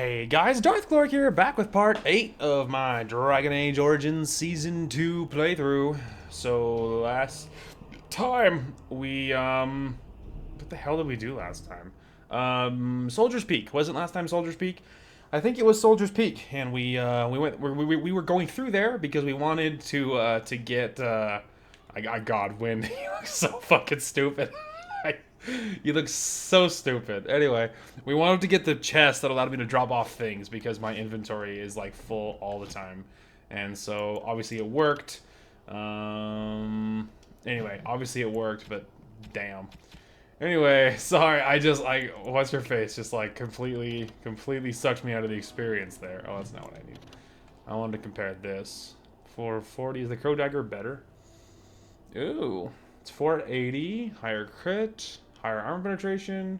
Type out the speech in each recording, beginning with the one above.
Hey guys, Darth Clark here, back with part 8 of my Dragon Age Origins Season 2 playthrough. So, last time we, what the hell did we do last time? Soldier's Peak. Wasn't last time Soldier's Peak? I think it was Soldier's Peak, and we were going through there because we wanted to get, Godwin. He looks so fucking stupid. You look so stupid. Anyway, we wanted to get the chest that allowed me to drop off things because my inventory is like full all the time. And so obviously it worked. Anyway, obviously it worked, but damn. Anyway, sorry, I just like, what's your face? Just like completely sucked me out of the experience there. Oh, that's not what I need. I wanted to compare this. 440, is the Crow Dagger better? Ooh, it's 480, higher crit. Higher armor penetration,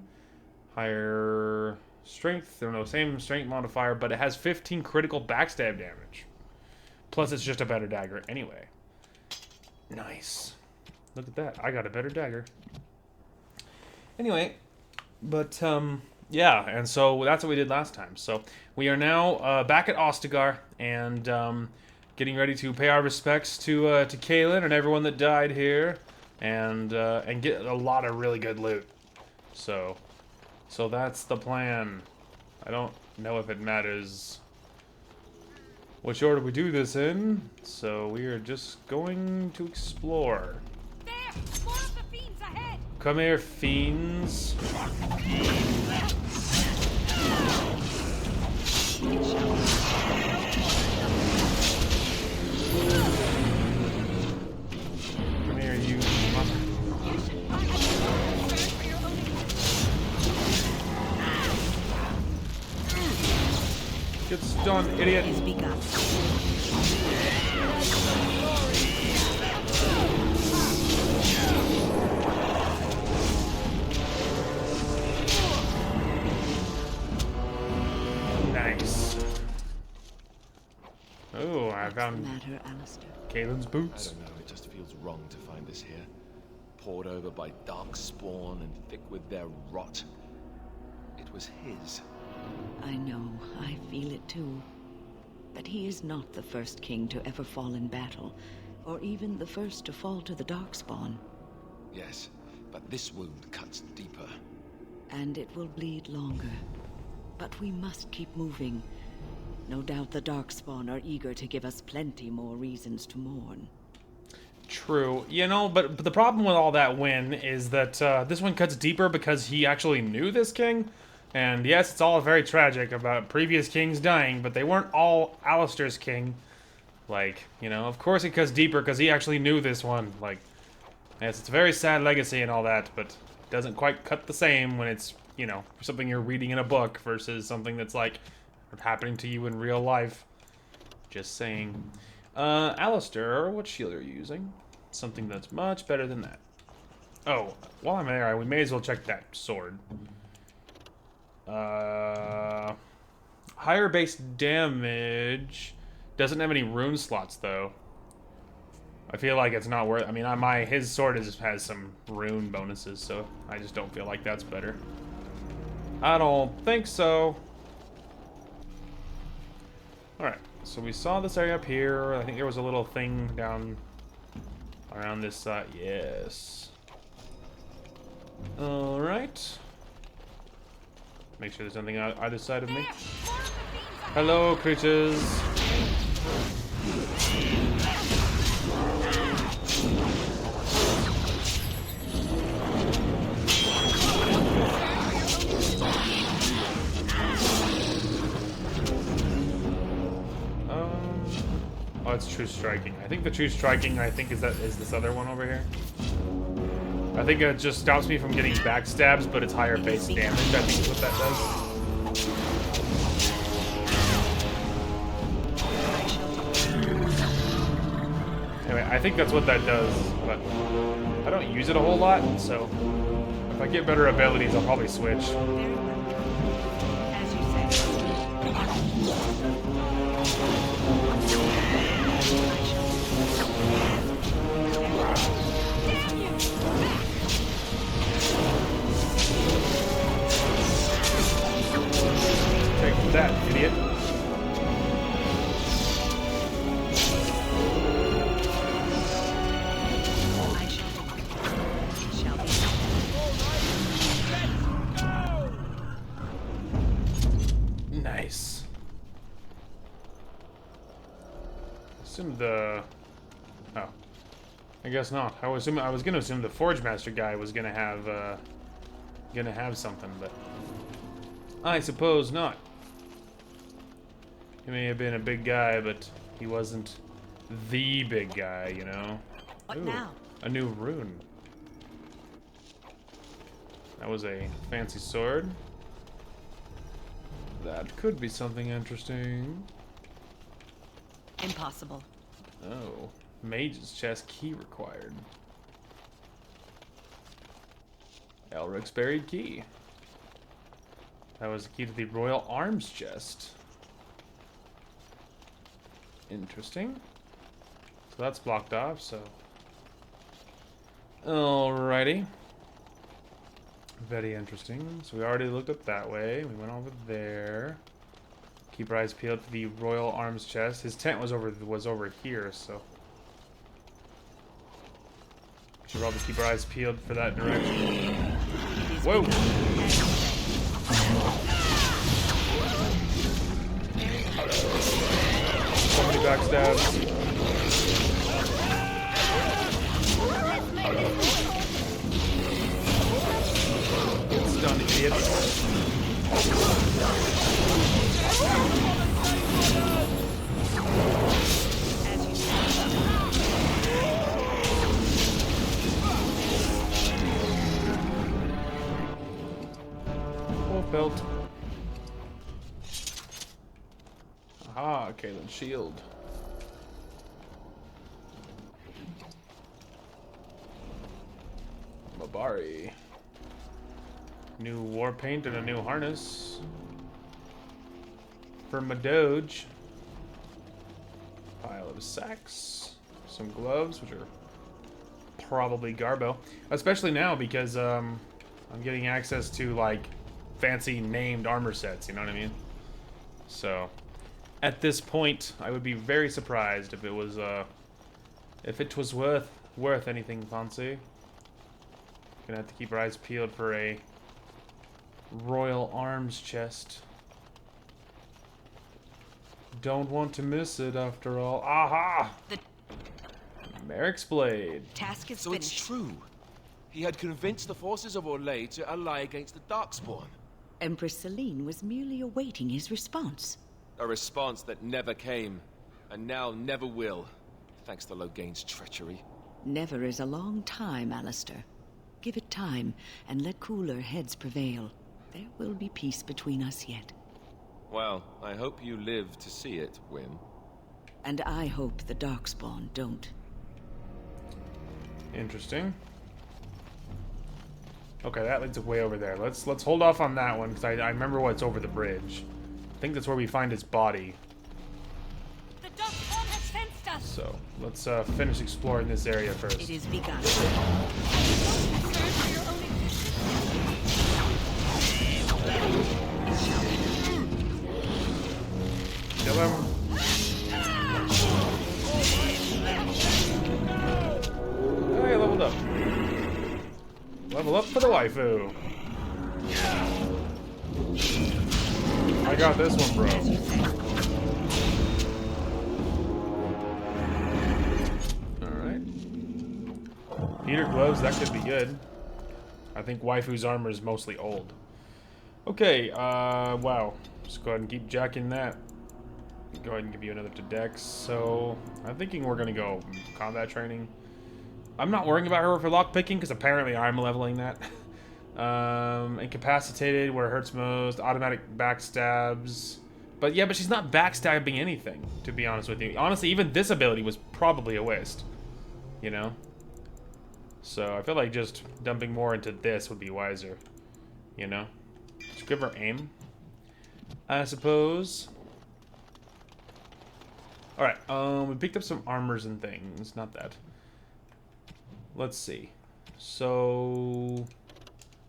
higher strength, no, same strength modifier, but it has 15 critical backstab damage. Plus it's just a better dagger anyway. Nice. Look at that, I got a better dagger. Anyway, but yeah, and so that's what we did last time. So we are now back at Ostagar and getting ready to pay our respects to Kaelin and everyone that died here. And get a lot of really good loot. So that's the plan. I don't know if it matters which order we do this in. So we are just going to explore. There! More of the fiends ahead! Come here, fiends. Come here, you. Get stunned, idiot. Has begun. Nice. Oh, I found Matter, Alistair. Kaelin's boots. I don't know, it just feels wrong to find this here. Poured over by dark spawn and thick with their rot. It was his. I know, I feel it too. But he is not the first king to ever fall in battle, or even the first to fall to the Darkspawn. Yes, but this wound cuts deeper. And it will bleed longer. But we must keep moving. No doubt the Darkspawn are eager to give us plenty more reasons to mourn. True. You know, but the problem with all that win is that this one cuts deeper because he actually knew this king. And yes, it's all very tragic about previous kings dying, but they weren't all Alistair's king. Like, you know, of course it cuts deeper because he actually knew this one. Like, yes, it's a very sad legacy and all that, but it doesn't quite cut the same when it's, you know, something you're reading in a book versus something that's like happening to you in real life. Just saying. Alistair, what shield are you using? Something that's much better than that. Oh, while I'm there, we may as well check that sword. Higher base damage. Doesn't have any rune slots though. I feel like it's not worth. I mean, his sword has some rune bonuses, so I just don't feel like that's better. I don't think so. All right, so we saw this area up here. I think there was a little thing down around this side. Yes. All right. Make sure there's nothing on either side of me. Hello, creatures. Oh, it's true striking. I think the true striking, is this other one over here. I think it just stops me from getting backstabs, but it's higher base damage. I think is what that does. Anyway, I think that's what that does, but I don't use it a whole lot, so if I get better abilities, I'll probably switch. As you say. Take that, idiot. I shall be. Nice. Assume the... Oh. I guess not. I was gonna assume the Forge Master guy was gonna have something, but I suppose not. He may have been a big guy, but he wasn't the big guy, you know? What Ooh, now? a new rune. That was a fancy sword. That could be something interesting. Impossible. Oh. Mage's chest key required. Elric's buried key. That was the key to the Royal Arms chest. Interesting. So that's blocked off, so... Alrighty. Very interesting. So we already looked up that way. We went over there. Keep our eyes peeled for the Royal Arms chest. His tent was over here, so... Should probably keep our eyes peeled for that direction. Whoa! So many backstabs. Get stunned, idiot. Wolf belt. Aha, Kalen's shield. Mabari. New war paint and a new harness. For Madoge. Pile of sacks. Some gloves, which are probably Garbo. Especially now because I'm getting access to like fancy named armor sets, you know what I mean? So at this point, I would be very surprised if it was worth anything fancy. Gonna have to keep our eyes peeled for a Royal Arms chest. Don't want to miss it after all. Aha! The Merrick's blade. task is So it's finished. true. He had convinced the forces of Orlais to ally against the Darkspawn. Empress Celine was merely awaiting his response. A response that never came, and now never will, thanks to Loghain's treachery. Never is a long time, Alistair. Give it time, and let cooler heads prevail. There will be peace between us yet. Well, I hope you live to see it, Wynne. And I hope the Darkspawn don't. Interesting. Okay, that leads way over there. Let's hold off on that one because I remember what's over the bridge. I think that's where we find his body. The Darkspawn has sensed us. So let's finish exploring this area first. It is begun. Concerned for your own existence? Kill him. Oh, he leveled up. Level up for the waifu. I got this one, bro. Alright. Heater gloves, that could be good. I think waifu's armor is mostly old. Okay, wow. Just go ahead and keep jacking that. Go ahead and give you another to Dex. So, I'm thinking we're gonna go combat training. I'm not worrying about her for lockpicking because apparently I'm leveling that. Incapacitated where it hurts most. Automatic backstabs. But yeah, but she's not backstabbing anything, to be honest with you. Honestly, even this ability was probably a waste. You know? So I feel like just dumping more into this would be wiser. You know? Just give her aim, I suppose. Alright, we picked up some armors and things. Not that. Let's see. So...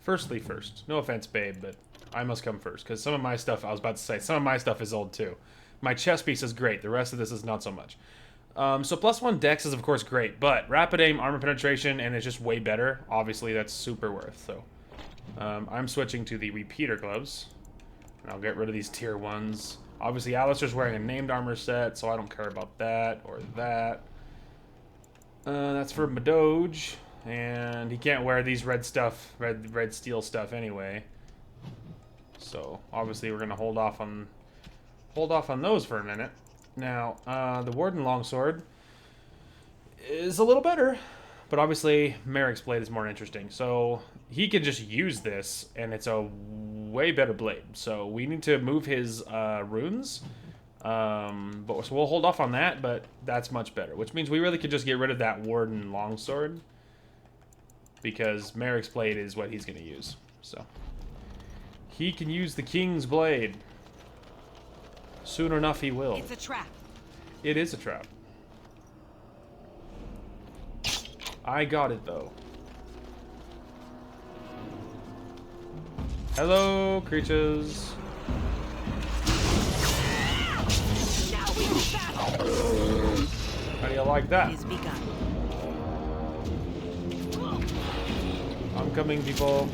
Firstly first. No offense, babe, but I must come first, because some of my stuff, I was about to say, some of my stuff is old too. My chest piece is great. The rest of this is not so much. So +1 dex is, of course, great, but rapid aim, armor penetration, and it's just way better. Obviously, that's super worth, so. I'm switching to the repeater gloves. And I'll get rid of these tier 1s. Obviously, Alistair's wearing a named armor set, so I don't care about that or that. That's for Madoge, and he can't wear these red steel stuff anyway. So, obviously, we're gonna hold off on those for a minute. Now, the Warden Longsword is a little better, but obviously Merrick's blade is more interesting. So he can just use this, and it's a way better blade. So we need to move his runes, but so we'll hold off on that. But that's much better, which means we really could just get rid of that Warden Longsword because Merrick's blade is what he's going to use. So he can use the King's blade. Soon enough, he will. It's a trap. It is a trap. I got it, though. Hello, creatures. Now we do battle. How do you like that? It is begun. I'm coming, people.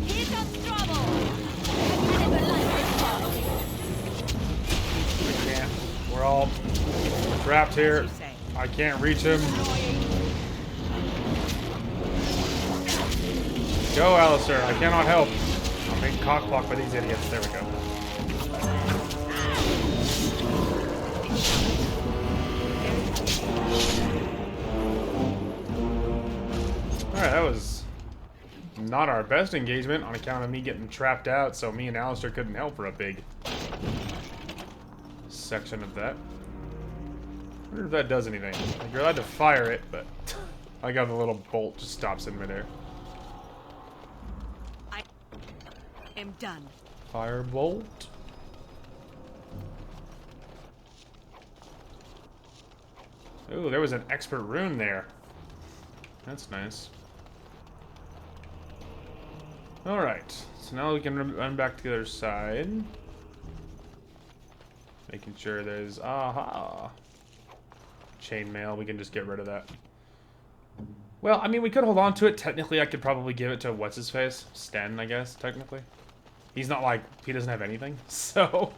Here comes trouble. I never liked this one. We can't. We're all trapped here. As you say. I can't reach him. Go, Alistair. I cannot help. I'm being cockblocked by these idiots. There we go. Alright, that was not our best engagement on account of me getting trapped out, so me and Alistair couldn't help for a big section of that. I wonder if that does anything. Like, you're allowed to fire it, but I got the little bolt just stops in midair. I am done. Firebolt. Ooh, there was an expert rune there. That's nice. Alright, so now we can run back to the other side. Making sure there's... Aha! Chainmail, we can just get rid of that. Well, I mean, we could hold on to it. Technically, I could probably give it to what's-his-face? Sten, I guess, technically. He's not like... He doesn't have anything. So,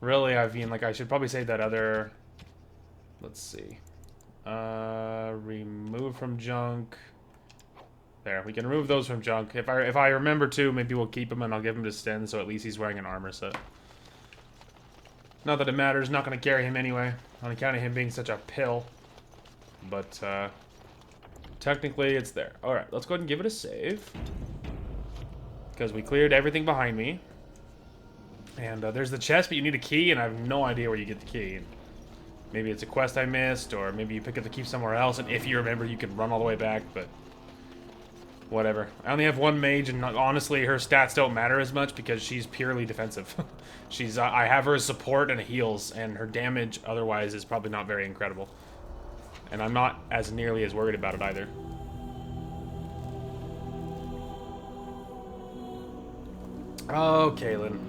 really, I mean, like, I should probably save that other... Let's see. Remove from junk. There, we can remove those from junk. If I remember to, maybe we'll keep him and I'll give him to Sten, so at least he's wearing an armor set. Not that it matters, not going to carry him anyway, on account of him being such a pill. But, technically it's there. Alright, let's go ahead and give it a save. Because we cleared everything behind me. And there's the chest, but you need a key, and I have no idea where you get the key. Maybe it's a quest I missed, or maybe you pick up the key somewhere else, and if you remember, you can run all the way back, but... Whatever. I only have one mage, and honestly, her stats don't matter as much because she's purely defensive. She's I have her as support and heals, and her damage otherwise is probably not very incredible. And I'm not as nearly as worried about it either. Oh, Kaylin.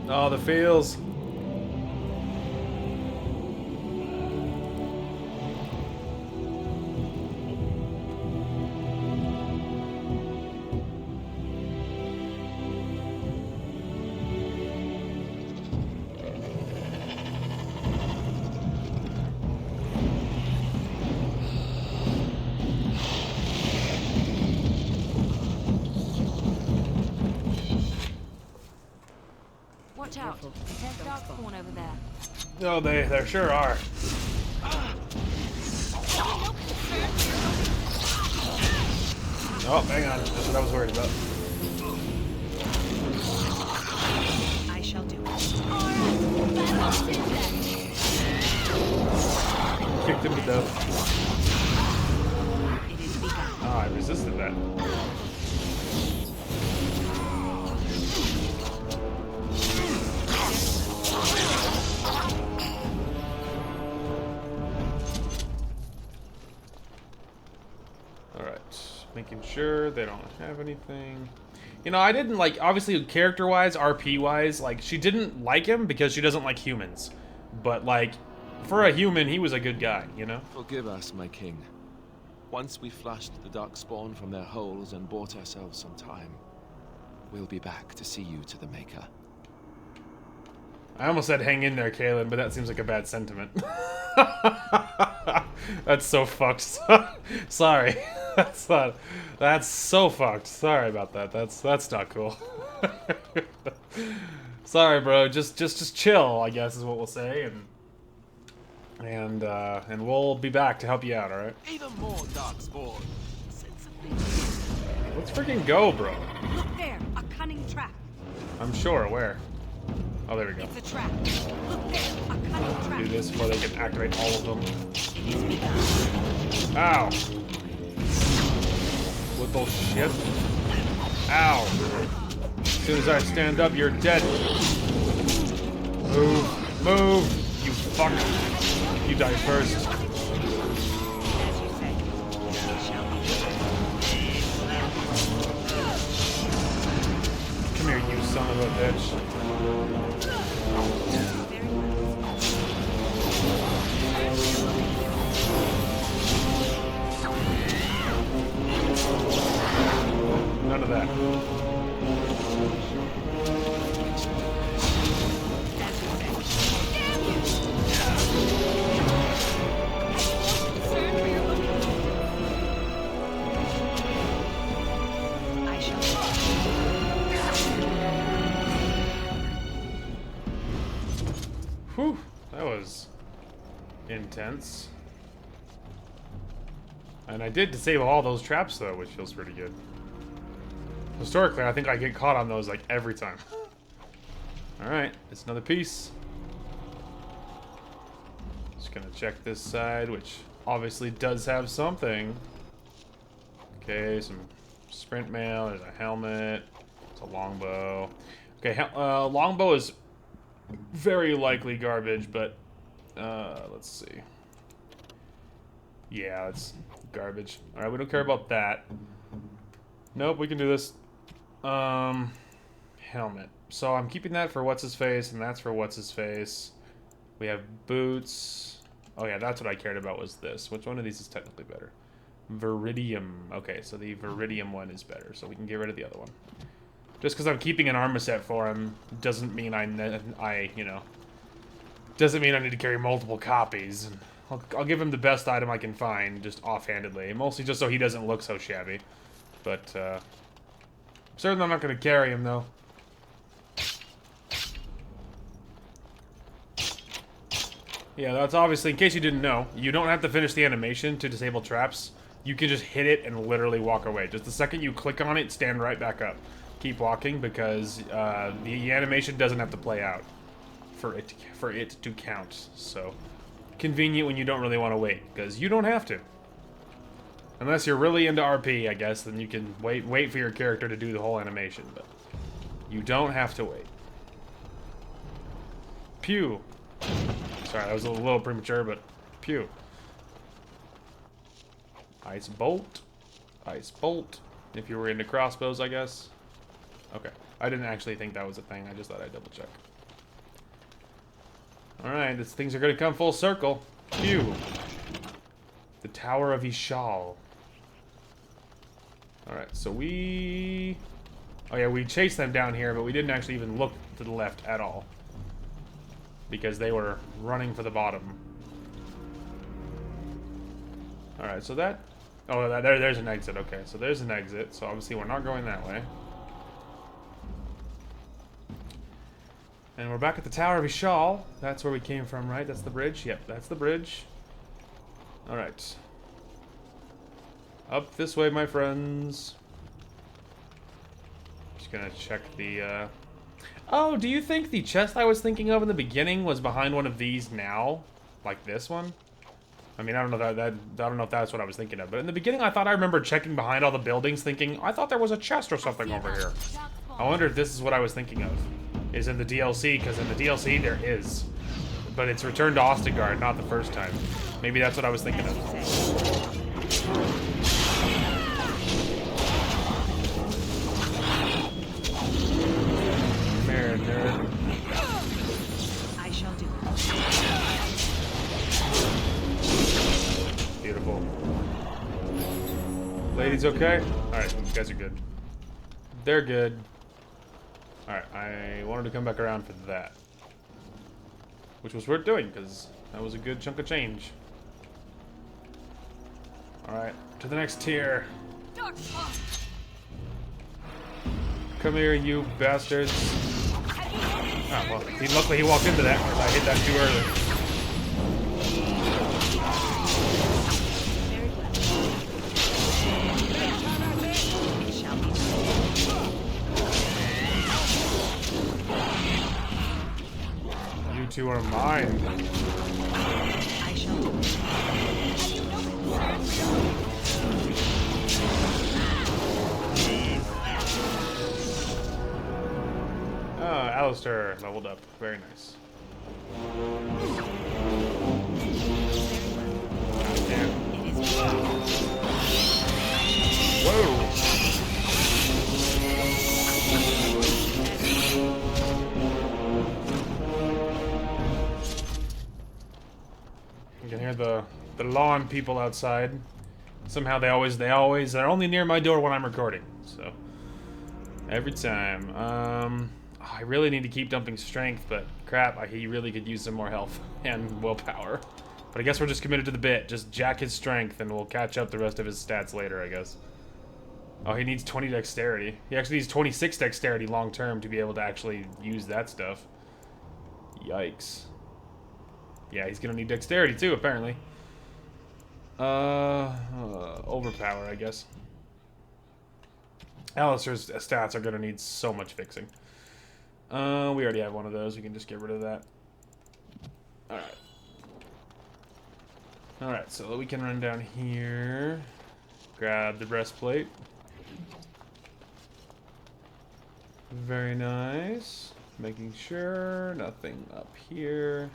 Oh, the feels. Watch out. There's darkspawn over there. Oh, there sure are. Oh, hang on. That's what I was worried about. I shall do it. Kicked him to death. It is begun. Oh, I resisted that. sure they don't have anything. You know, I didn't like, obviously character-wise, RP-wise, like, she didn't like him because she doesn't like humans. But, like, for a human, he was a good guy, you know? Forgive us, my king. Once we flushed the darkspawn from their holes and bought ourselves some time, we'll be back to see you to the Maker. I almost said hang in there, Kaylin, but that seems like a bad sentiment. That's so fucked. Sorry. That's so fucked. Sorry about that. That's not cool. Sorry, bro. Just chill, I guess is what we'll say, and we'll be back to help you out, all right? Even more darkspawn. Let's freaking go, bro. Look there, a cunning trap. I'm sure. Where? Oh, there we go. It's a trap. Look there, a cunning trap. Do this before they can activate all of them. It is begun. Ow! Little shit. Ow! As soon as I stand up, you're dead. Move. Move! You fuck. You die first. As you say, we shall Come here, you son of a bitch. None of that. I shall. Whew, that was intense. And I did disable all those traps though, which feels pretty good. Historically, I think I get caught on those like every time. Alright, it's another piece. Just gonna check this side, which obviously does have something. Okay, some sprint mail, there's a helmet, it's a longbow. Okay, longbow is very likely garbage, but let's see. Yeah, it's garbage. Alright, we don't care about that. Nope, we can do this. Helmet. So I'm keeping that for what's-his-face, and that's for what's-his-face. We have boots. Oh yeah, that's what I cared about was this. Which one of these is technically better? Viridium. Okay, so the Viridium one is better, so we can get rid of the other one. Just because I'm keeping an armor set for him doesn't mean you know, doesn't mean I need to carry multiple copies. I'll give him the best item I can find, just offhandedly. Mostly just so he doesn't look so shabby. But, certainly I'm not going to carry him, though. Yeah, that's obviously, in case you didn't know, you don't have to finish the animation to disable traps. You can just hit it and literally walk away. Just the second you click on it, stand right back up. Keep walking, because the animation doesn't have to play out for it to count. So, convenient when you don't really want to wait, because you don't have to. Unless you're really into RP, I guess, then you can wait for your character to do the whole animation, but you don't have to wait. Pew. Sorry, that was a little premature, but pew. Ice bolt. Ice bolt. If you were into crossbows, I guess. Okay. I didn't actually think that was a thing. I just thought I'd double check. Alright, things are going to come full circle. Pew. The Tower of Ishal. Alright, so we... Oh yeah, we chased them down here, but we didn't actually even look to the left at all. Because they were running for the bottom. Alright, so that... Oh, there's an exit. Okay, so there's an exit. So obviously we're not going that way. And we're back at the Tower of Ishal. That's where we came from, right? That's the bridge? Yep, that's the bridge. Alright. Up this way, my friends. Just gonna check the, Oh, do you think the chest I was thinking of in the beginning was behind one of these now? Like this one? I mean, I don't know I don't know if that's what I was thinking of, but in the beginning I thought I remember checking behind all the buildings thinking, I thought there was a chest or something over here. I wonder if this is what I was thinking of. Is in the DLC, because in the DLC there is. But it's returned to Ostagar, not the first time. Maybe that's what I was thinking of. Everybody's okay? Alright, you guys are good. They're good. Alright, I wanted to come back around for that. Which was worth doing, because that was a good chunk of change. Alright, to the next tier. Come here, you bastards. Oh, well, luckily he walked into that, because I hit that too early. You two are mine. I shall do it. Alistair leveled up. Very nice. Damn. Whoa! You can hear the lawn people outside. Somehow they're only near my door when I'm recording. So every time. I really need to keep dumping strength, but crap, he really could use some more health and willpower. But I guess we're just committed to the bit. Just jack his strength and we'll catch up the rest of his stats later, I guess. Oh, he needs 20 dexterity. He actually needs 26 dexterity long term to be able to actually use that stuff. Yikes. Yeah, he's gonna need dexterity too, apparently. Overpower, I guess. Alistair's stats are gonna need so much fixing. We already have one of those. We can just get rid of that. Alright. Alright, so we can run down here. Grab the breastplate. Very nice. Making sure nothing up here.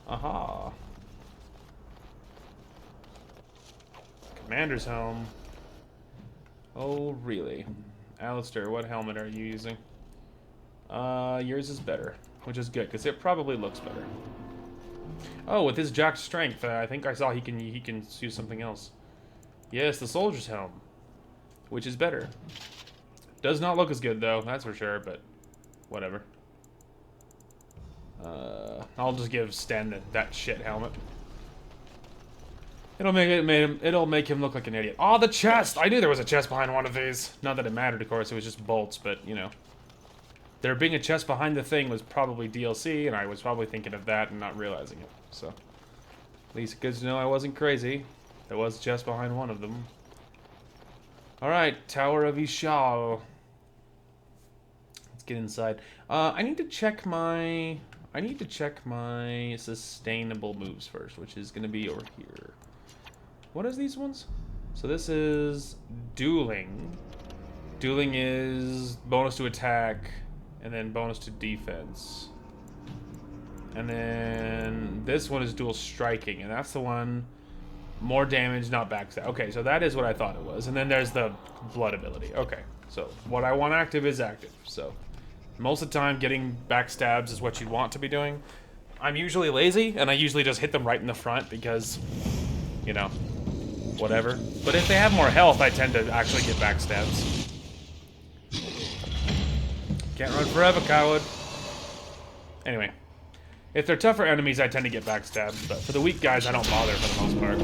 Aha. Commander's helm. Oh, really? Alistair, what helmet are you using? Yours is better, which is good, because it probably looks better. Oh, with his jacked strength, I think I saw he can use something else. Yes, the soldier's helm, which is better. Does not look as good, though, that's for sure, but whatever. I'll just give Sten that shit helmet. It'll make him look like an idiot. Oh, the chest! I knew there was a chest behind one of these. Not that it mattered, of course, it was just bolts, but, you know. There being a chest behind the thing was probably DLC, and I was probably thinking of that and not realizing it. So, at least good to know I wasn't crazy. There was a chest behind one of them. Alright, Tower of Ishal. Let's get inside. I need to check my sustainable moves first, which is going to be over here. What is these ones? So this is dueling. Dueling is bonus to attack, and then bonus to defense. And then this one is dual striking, and that's the one, more damage, not backstab. Okay, so that is what I thought it was. And then there's the blood ability. Okay, so what I want active is active. So most of the time, getting backstabs is what you want to be doing. I'm usually lazy, and I usually just hit them right in the front because, you know, whatever. But if they have more health, I tend to actually get backstabs. Can't run forever, coward. Anyway, if they're tougher enemies, I tend to get backstabbed. But for the weak guys, I don't bother for the most part.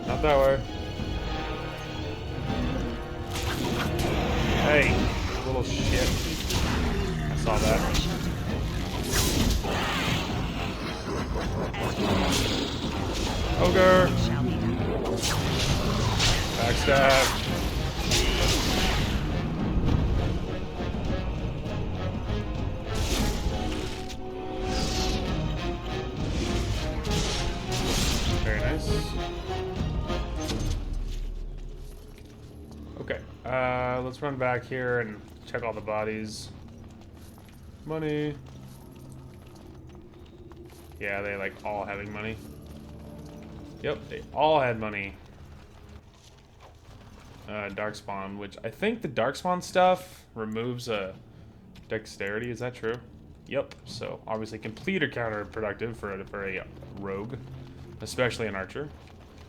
Not that way. Hey, little shit. I saw that. Ogre! Backstab. Very nice. Okay, let's run back here and check all the bodies. Money. Yeah, they like all having money. Yep, they all had money. Darkspawn, which I think the Darkspawn stuff removes a dexterity. Is that true? Yep. So obviously complete or counterproductive for a rogue, especially an archer.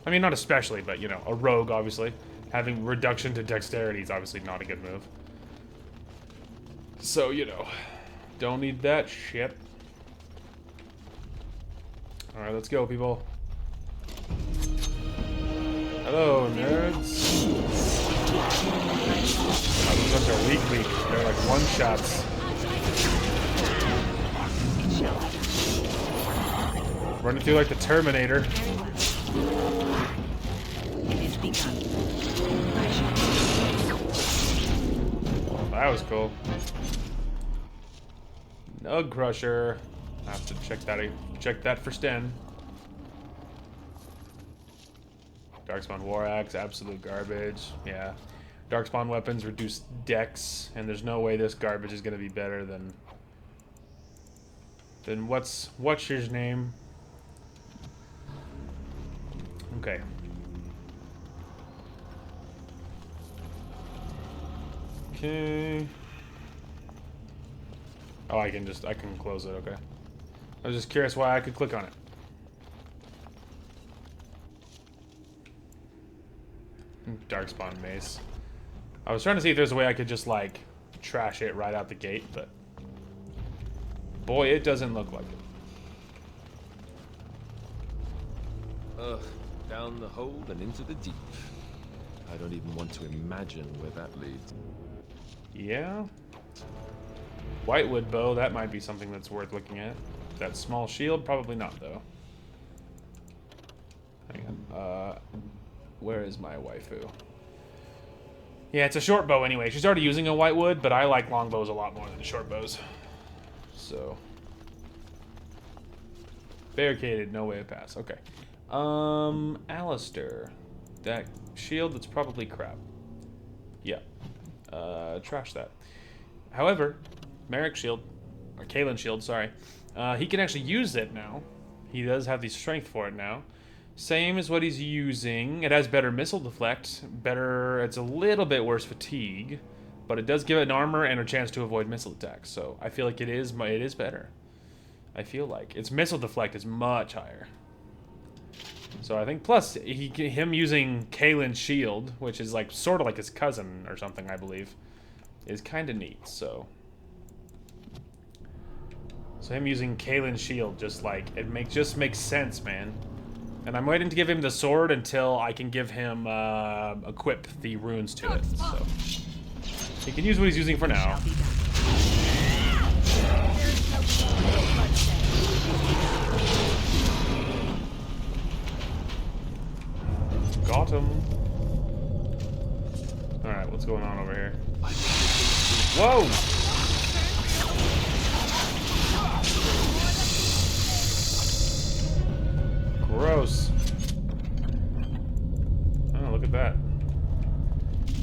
I mean, not especially, but you know, a rogue obviously having reduction to dexterity is obviously not a good move. So you know, don't need that shit. All right, let's go, people. Hello, nerds. Oh, these ones are weak. They're like one-shots. Running through like the Terminator. It is begun. Well, that was cool. Nug Crusher. I have to check that for Sten. Darkspawn War Axe, absolute garbage. Yeah. Darkspawn weapons reduce dex, and there's no way this garbage is gonna be better than what's his name? Okay. Okay. Oh, I can close it, okay. I was just curious why I could click on it. Darkspawn Mace. I was trying to see if there's a way I could just, like, trash it right out the gate, but... boy, it doesn't look like it. Ugh, down the hold and into the deep. I don't even want to imagine where that leads. Yeah? Whitewood bow, that might be something that's worth looking at. That small shield, probably not, though. Hang on. Where is my waifu? Yeah, it's a short bow anyway. She's already using a whitewood, but I like long bows a lot more than short bows. So. Barricaded, no way to pass. Okay. Alistair. That shield, that's probably crap. Yeah. Trash that. However, Merrick's shield, or Kalen's shield, sorry. He can actually use it now. He does have the strength for it now. Same as what he's using. It has better missile deflect. Better, it's a little bit worse fatigue. But it does give it an armor and a chance to avoid missile attacks. So I feel like it is better. I feel like. Its missile deflect is much higher. So I think, plus, him using Kalen's shield, which is like sort of like his cousin or something, I believe, is kind of neat, so him using Kalen's shield, just like, just makes sense, man. And I'm waiting to give him the sword until I can give him, equip the runes to it, so. He can use what he's using for now. Got him. Alright, what's going on over here? Whoa! Gross. Oh, look at that.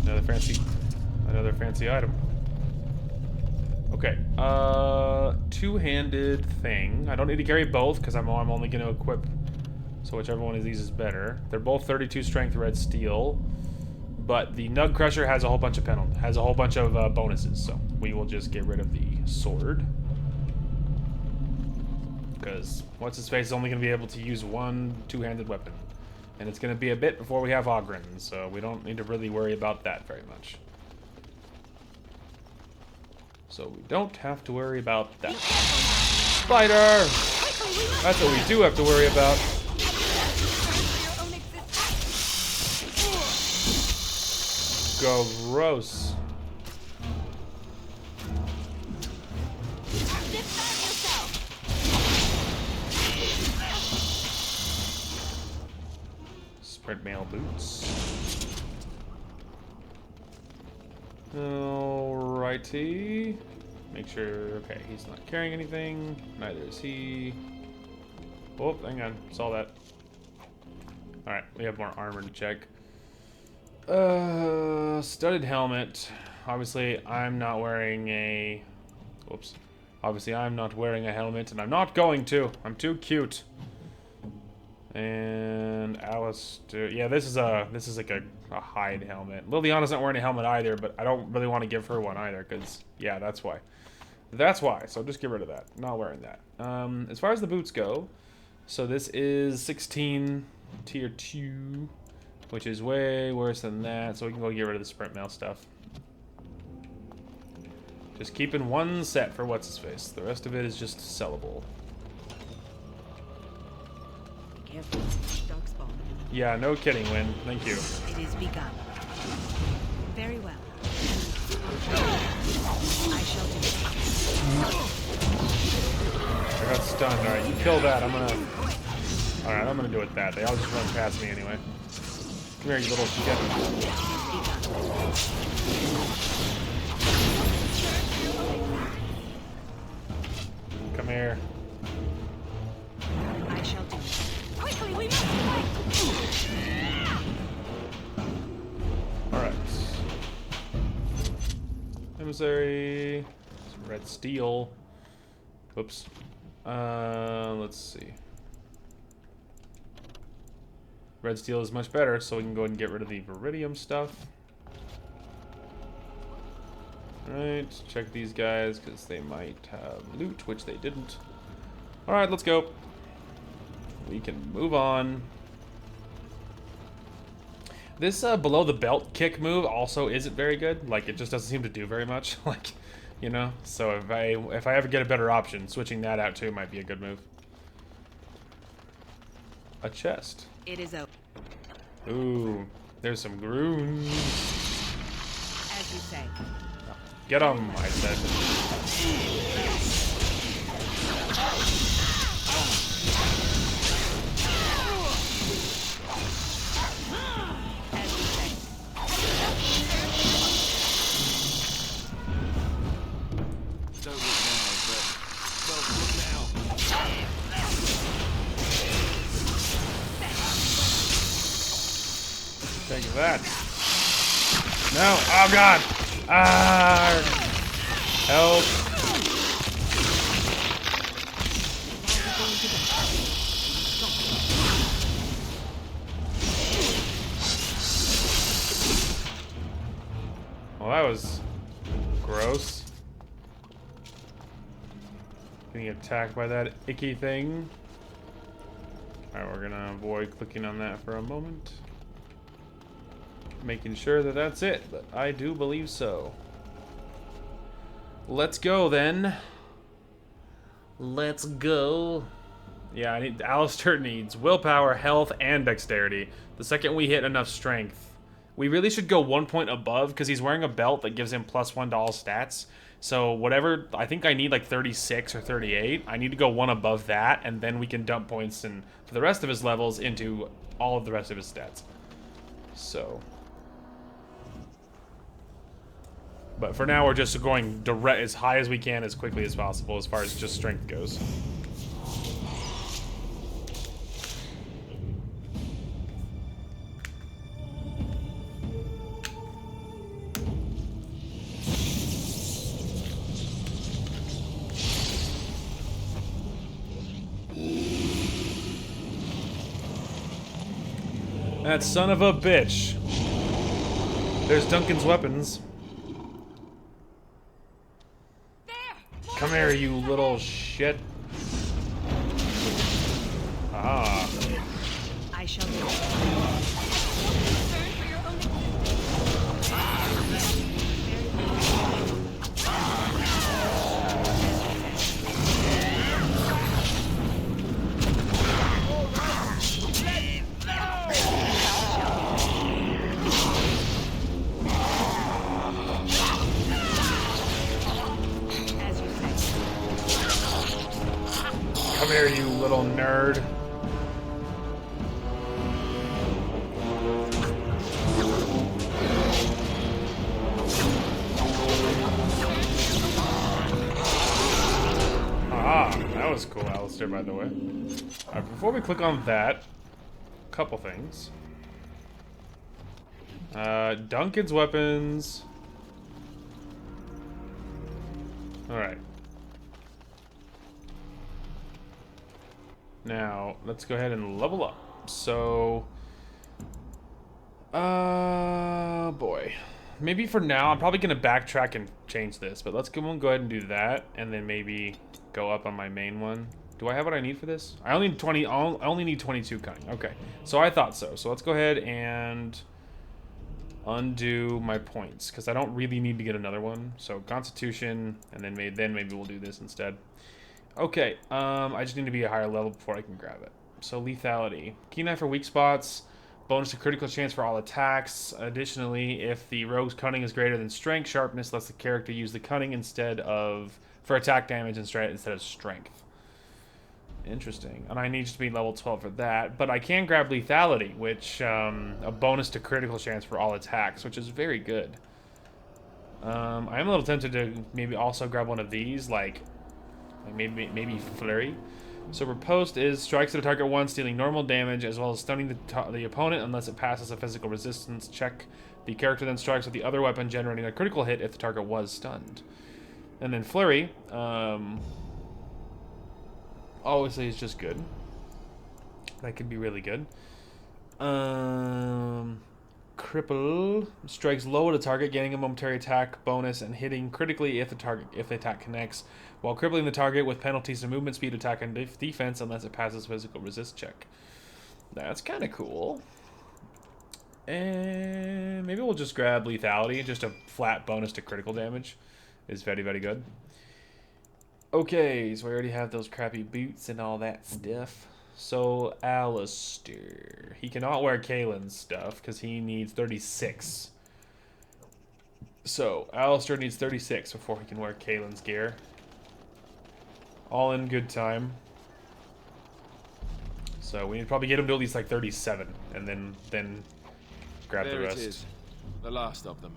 Another fancy item. Okay, two-handed thing. I don't need to carry both because I'm only going to equip, so whichever one of these is better. They're both 32 strength red steel, but the Nug Crusher has a whole bunch of bonuses, so we will just get rid of the sword. Because what's his face is only going to be able to use one two-handed weapon. And it's going to be a bit before we have Ogren, so we don't need to really worry about that very much. So we don't have to worry about that. Spider! That's what we do have to worry about. Gross. Sprint mail boots. Alrighty. Make sure, okay, he's not carrying anything. Neither is he. Oh, hang on. Saw that. Alright, we have more armor to check. Studded helmet. Obviously, I'm not wearing a... Whoops. Obviously, I'm not wearing a helmet, and I'm not going to. I'm too cute. And Alistair... Yeah, this is like a hide helmet. Liliana's not wearing a helmet either, but I don't really want to give her one either, because... Yeah, that's why. That's why. So just get rid of that. Not wearing that. As far as the boots go, so this is 16 tier 2, which is way worse than that. So we can go get rid of the sprint mail stuff. Just keeping one set for what's his face. The rest of it is just sellable. Be careful, Darkspawn. Yeah, no kidding, Win. Thank you. It is begun. Very well. I shall do it. I got stunned. Alright, you kill that. Alright, I'm gonna do it with that. They all just run past me anyway. Come here, you little shit. Come here. I shall do it. Quickly, we must fight! Alright. Emissary. Some red steel. Oops. Let's see. Red steel is much better, so we can go ahead and get rid of the Viridium stuff. Alright, check these guys, because they might have loot, which they didn't. Alright, let's go. We can move on. This below the belt kick move also isn't very good. Like, it just doesn't seem to do very much. Like, you know? So if I ever get a better option, switching that out too might be a good move. A chest. It is open. Ooh, there's some groons. As you say. Get 'em, I said. As you say. Don't look now, but don't look now. Take that. No, oh god! Ah! Help! Well, that was gross. Getting attacked by that icky thing. Alright, we're gonna avoid clicking on that for a moment. Making sure that that's it, but I do believe so. Let's go then. Let's go. Yeah, Alistair needs willpower, health, and dexterity. The second we hit enough strength, we really should go 1 point above because he's wearing a belt that gives him +1 to all stats. So whatever, I think I need like 36 or 38. I need to go one above that, and then we can dump points and for the rest of his levels into all of the rest of his stats. So. But for now, we're just going direct as high as we can, as quickly as possible, as far as just strength goes. That son of a bitch. There's Duncan's weapons. Come here, you little shit. Ah. I shall do it. Concern for your own... As you say. Come here, you little nerd. Ah, that was cool, Alistair, by the way. Alright, before we click on that, a couple things. Duncan's weapons. Alright. Now, let's go ahead and level up. So, boy. maybe for now, I'm probably going to backtrack and change this. But let's go ahead and do that. And then maybe go up on my main one. Do I have what I need for this? I only need 20. I only need 22 cunning. Okay. So I thought so. So let's go ahead and undo my points. Because I don't really need to get another one. So Constitution. And then maybe we'll do this instead. Okay. I just need to be a higher level before I can grab it. So lethality. Keen eye for weak spots. Bonus to critical chance for all attacks. Additionally, if the rogue's cunning is greater than strength, sharpness lets the character use the cunning for attack damage instead of strength. Interesting. And I need to be level 12 for that. But I can grab lethality, which a bonus to critical chance for all attacks, which is very good. I am a little tempted to maybe also grab one of these, like maybe flurry. So riposte is strikes at a target once, dealing normal damage as well as stunning the opponent unless it passes a physical resistance check. The character then strikes with the other weapon, generating a critical hit if the target was stunned. And then flurry, obviously is just good. That could be really good. Cripple strikes low at a target, gaining a momentary attack bonus and hitting critically if the attack connects, while crippling the target with penalties to movement speed, attack, and defense unless it passes physical resist check. That's kind of cool. And maybe we'll just grab lethality. Just a flat bonus to critical damage is very, very good. Okay, so we already have those crappy boots and all that stuff. So, Alistair. He cannot wear Kaelin's stuff because he needs 36. So, Alistair needs 36 before he can wear Kaelin's gear. All in good time. So, we need to probably get him to at least like 37 and then grab the rest. There it is. The last of them.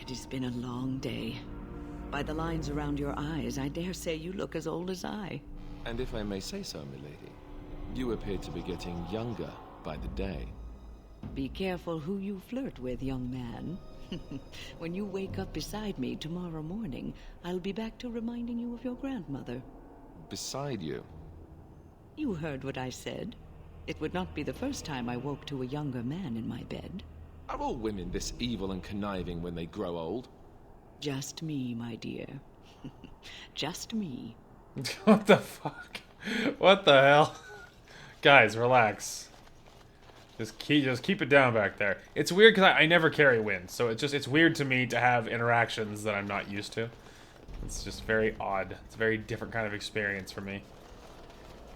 It has been a long day. By the lines around your eyes, I dare say you look as old as I. And if I may say so, milady, you appear to be getting younger by the day. Be careful who you flirt with, young man. When you wake up beside me tomorrow morning, I'll be back to reminding you of your grandmother. Beside you? You heard what I said. It would not be the first time I woke to a younger man in my bed. Are all women this evil and conniving when they grow old? Just me, my dear. Just me. What the fuck? What the hell? Guys, relax. Just keep it down back there. It's weird because I never carry wind, so it's weird to me to have interactions that I'm not used to. It's just very odd. It's a very different kind of experience for me.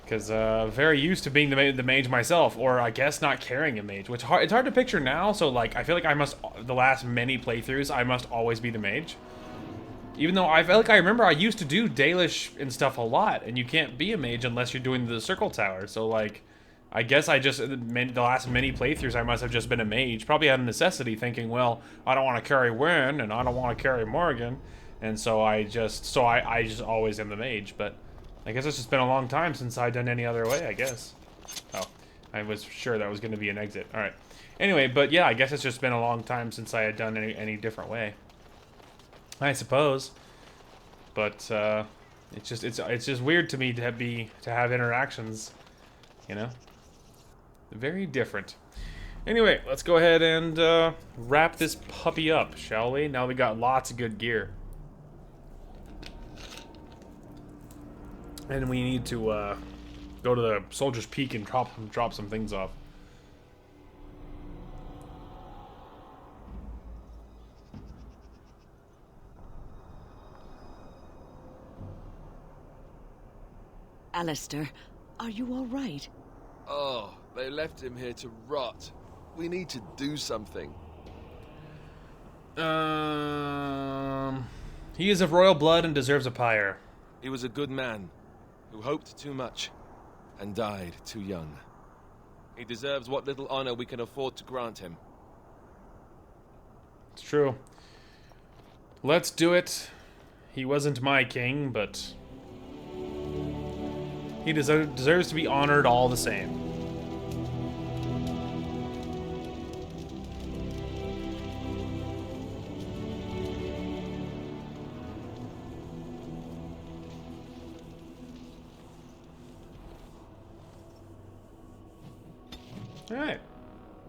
Because very used to being the mage myself, or I guess not carrying a mage, which it's hard to picture now. So like I feel like the last many playthroughs I must always be the mage. Even though I feel like I remember I used to do Dalish and stuff a lot, and you can't be a mage unless you're doing the circle tower. So like, I guess the last many playthroughs I must have just been a mage, probably out of necessity, thinking, well, I don't want to carry Wynn and I don't want to carry Morgan, and so I just always am the mage. But I guess it's just been a long time since I've done any other way. I guess. Oh, I was sure that was going to be an exit. All right. Anyway, but yeah, I guess it's just been a long time since I had done any different way. I suppose, but it's just weird to me to have interactions, you know. Very different. Anyway, let's go ahead and wrap this puppy up, shall we? Now we got lots of good gear, and we need to go to the Soldier's Peak and drop some things off. Alistair, are you all right? Oh, they left him here to rot. We need to do something. He is of royal blood and deserves a pyre. He was a good man who hoped too much and died too young. He deserves what little honor we can afford to grant him. It's true. Let's do it. He wasn't my king, but he deserves to be honored all the same. All right.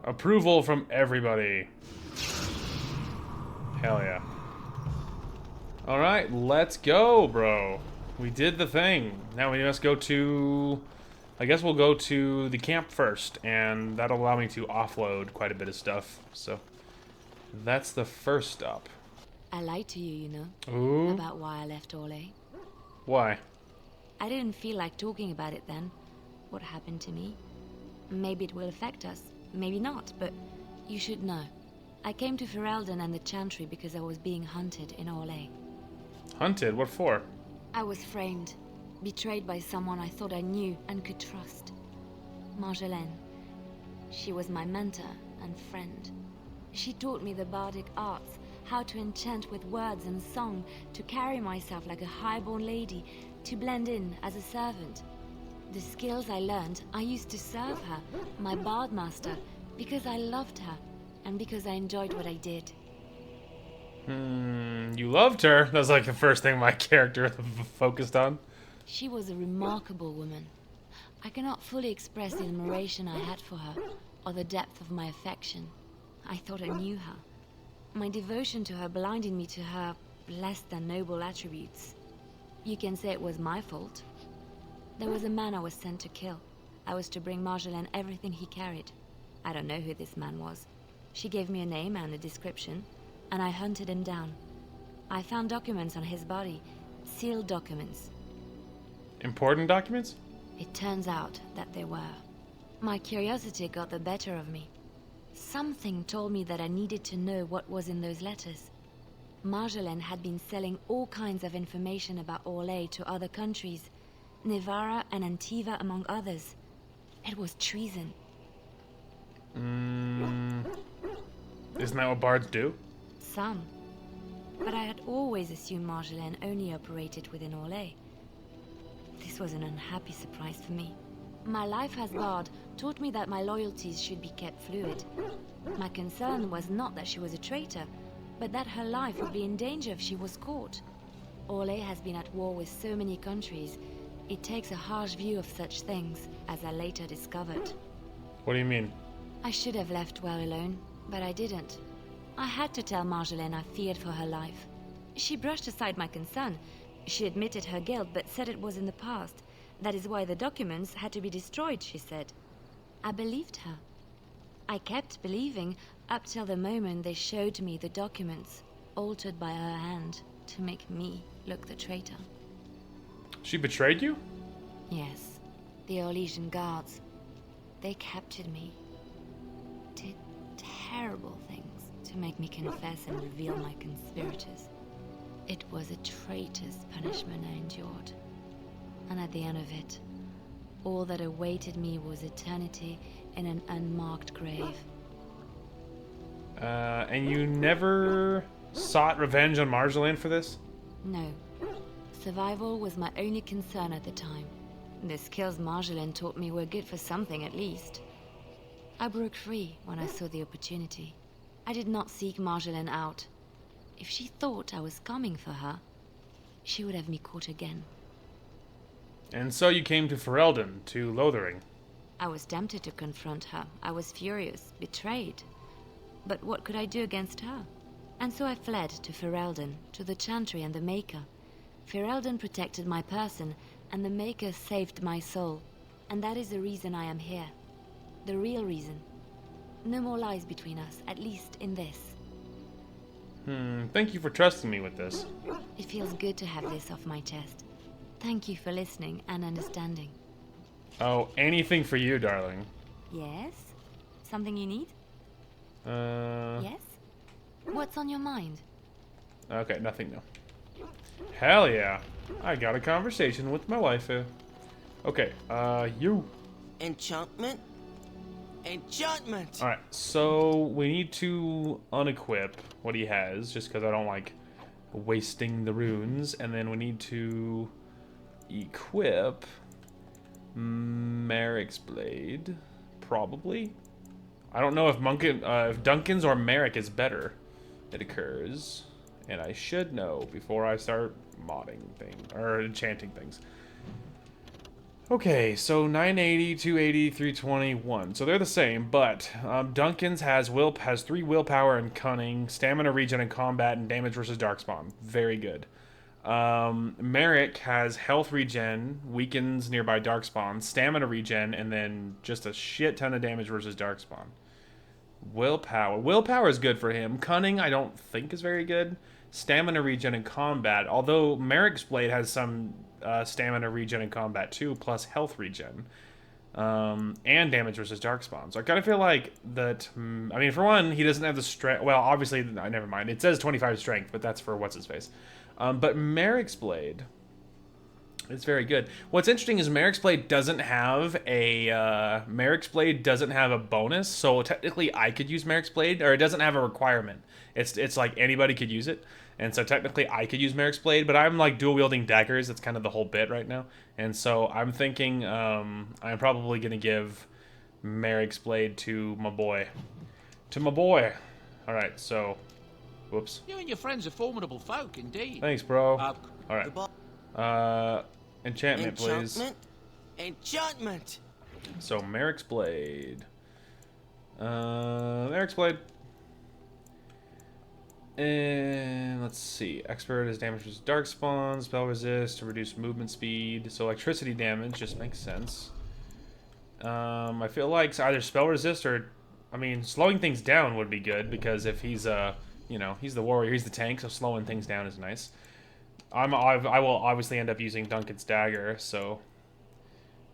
Approval from everybody. Hell yeah. Alright, let's go, bro. We did the thing. Now we must go to... I guess we'll go to the camp first, and that'll allow me to offload quite a bit of stuff. So, that's the first stop. I lied to you, you know, Ooh. about why I left Orlais. Why? I didn't feel like talking about it then. What happened to me? Maybe it will affect us, maybe not, but you should know. I came to Ferelden and the Chantry because I was being hunted in Orlais. Hunted? What for? I was framed, betrayed by someone I thought I knew and could trust. Marjolaine. She was my mentor and friend. She taught me the bardic arts, how to enchant with words and song, to carry myself like a highborn lady, to blend in as a servant. The skills I learned, I used to serve her, my bard master, because I loved her, and because I enjoyed what I did. You loved her? That was like the first thing my character focused on. She was a remarkable woman. I cannot fully express the admiration I had for her, or the depth of my affection. I thought I knew her. My devotion to her blinded me to her less than noble attributes. You can say it was my fault. There was a man I was sent to kill. I was to bring Marjolaine everything he carried. I don't know who this man was. She gave me a name and a description, and I hunted him down. I found documents on his body, sealed documents. Important documents? It turns out that they were. My curiosity got the better of me. Something told me that I needed to know what was in those letters. Marjolaine had been selling all kinds of information about Orlais to other countries, Nevara and Antiva among others. It was treason. Isn't that what bards do? Some. But I had always assumed Marjolaine only operated within Orlais. This was an unhappy surprise for me. My life as bard taught me that my loyalties should be kept fluid. My concern was not that she was a traitor, but that her life would be in danger if she was caught. Orlais has been at war with so many countries. It takes a harsh view of such things, as I later discovered. What do you mean? I should have left well alone, but I didn't. I had to tell Marjolaine I feared for her life. She brushed aside my concern. She admitted her guilt, but said it was in the past. That is why the documents had to be destroyed, she said. I believed her. I kept believing up till the moment they showed me the documents, altered by her hand, to make me look the traitor. She betrayed you? Yes, the Orlesian guards. They captured me. Did terrible things to make me confess and reveal my conspirators. It was a traitor's punishment I endured. And at the end of it, all that awaited me was eternity in an unmarked grave. And you never sought revenge on Marjolaine for this? No. Survival was my only concern at the time. The skills Marjolaine taught me were good for something at least. I broke free when I saw the opportunity. I did not seek Marjolaine out. If she thought I was coming for her, she would have me caught again. And so you came to Ferelden, to Lothering. I was tempted to confront her. I was furious, betrayed. But what could I do against her? And so I fled to Ferelden, to the Chantry and the Maker. Ferelden protected my person, and the Maker saved my soul. And that is the reason I am here. The real reason. No more lies between us, at least in this. Thank you for trusting me with this. It feels good to have this off my chest. Thank you for listening and understanding. Oh, anything for you, darling. Yes? Something you need? Yes? What's on your mind? Okay, nothing new. Hell yeah. I got a conversation with my waifu. Okay, you. Enchantment? Enchantment! Alright, so we need to unequip what he has, just because I don't like wasting the runes. And then we need to equip Merrick's blade, probably. I don't know if Duncan's or Merrick is better. It occurs, and I should know before I start modding things or enchanting things. Okay, so 980, 280, 321. So they're the same, but Duncan's has 3 willpower and cunning, stamina regen and combat, and damage versus darkspawn. Very good. Merrick has health regen, weakens nearby darkspawn, stamina regen, and then just a shit ton of damage versus darkspawn. Willpower. Willpower is good for him. Cunning, I don't think is very good. Stamina regen and combat, although Merrick's blade has some stamina regen and combat too, plus health regen. And damage versus darkspawn. So I kind of feel like that. I mean, for one, he doesn't have the strength. Well, obviously, never mind. It says 25 strength, but that's for what's his face. But Merrick's blade is very good. What's interesting is Merrick's blade doesn't have a bonus. So technically, I could use Merrick's blade, or it doesn't have a requirement. It's like anybody could use it. And so technically I could use Merrick's blade, but I'm like dual wielding daggers. That's kind of the whole bit right now. And so I'm thinking I'm probably going to give Merrick's blade to my boy. All right, so, whoops. You and your friends are formidable folk, indeed. Thanks, bro. Uh, All right. Enchantment, please. Enchantment. So Merrick's blade. Merrick's blade. And let's see. Expert is damage versus darkspawn, spell resist to reduce movement speed. So electricity damage just makes sense. I feel like either spell resist or, I mean, slowing things down would be good because if he's he's the warrior, he's the tank, so slowing things down is nice. I will obviously end up using Duncan's dagger, so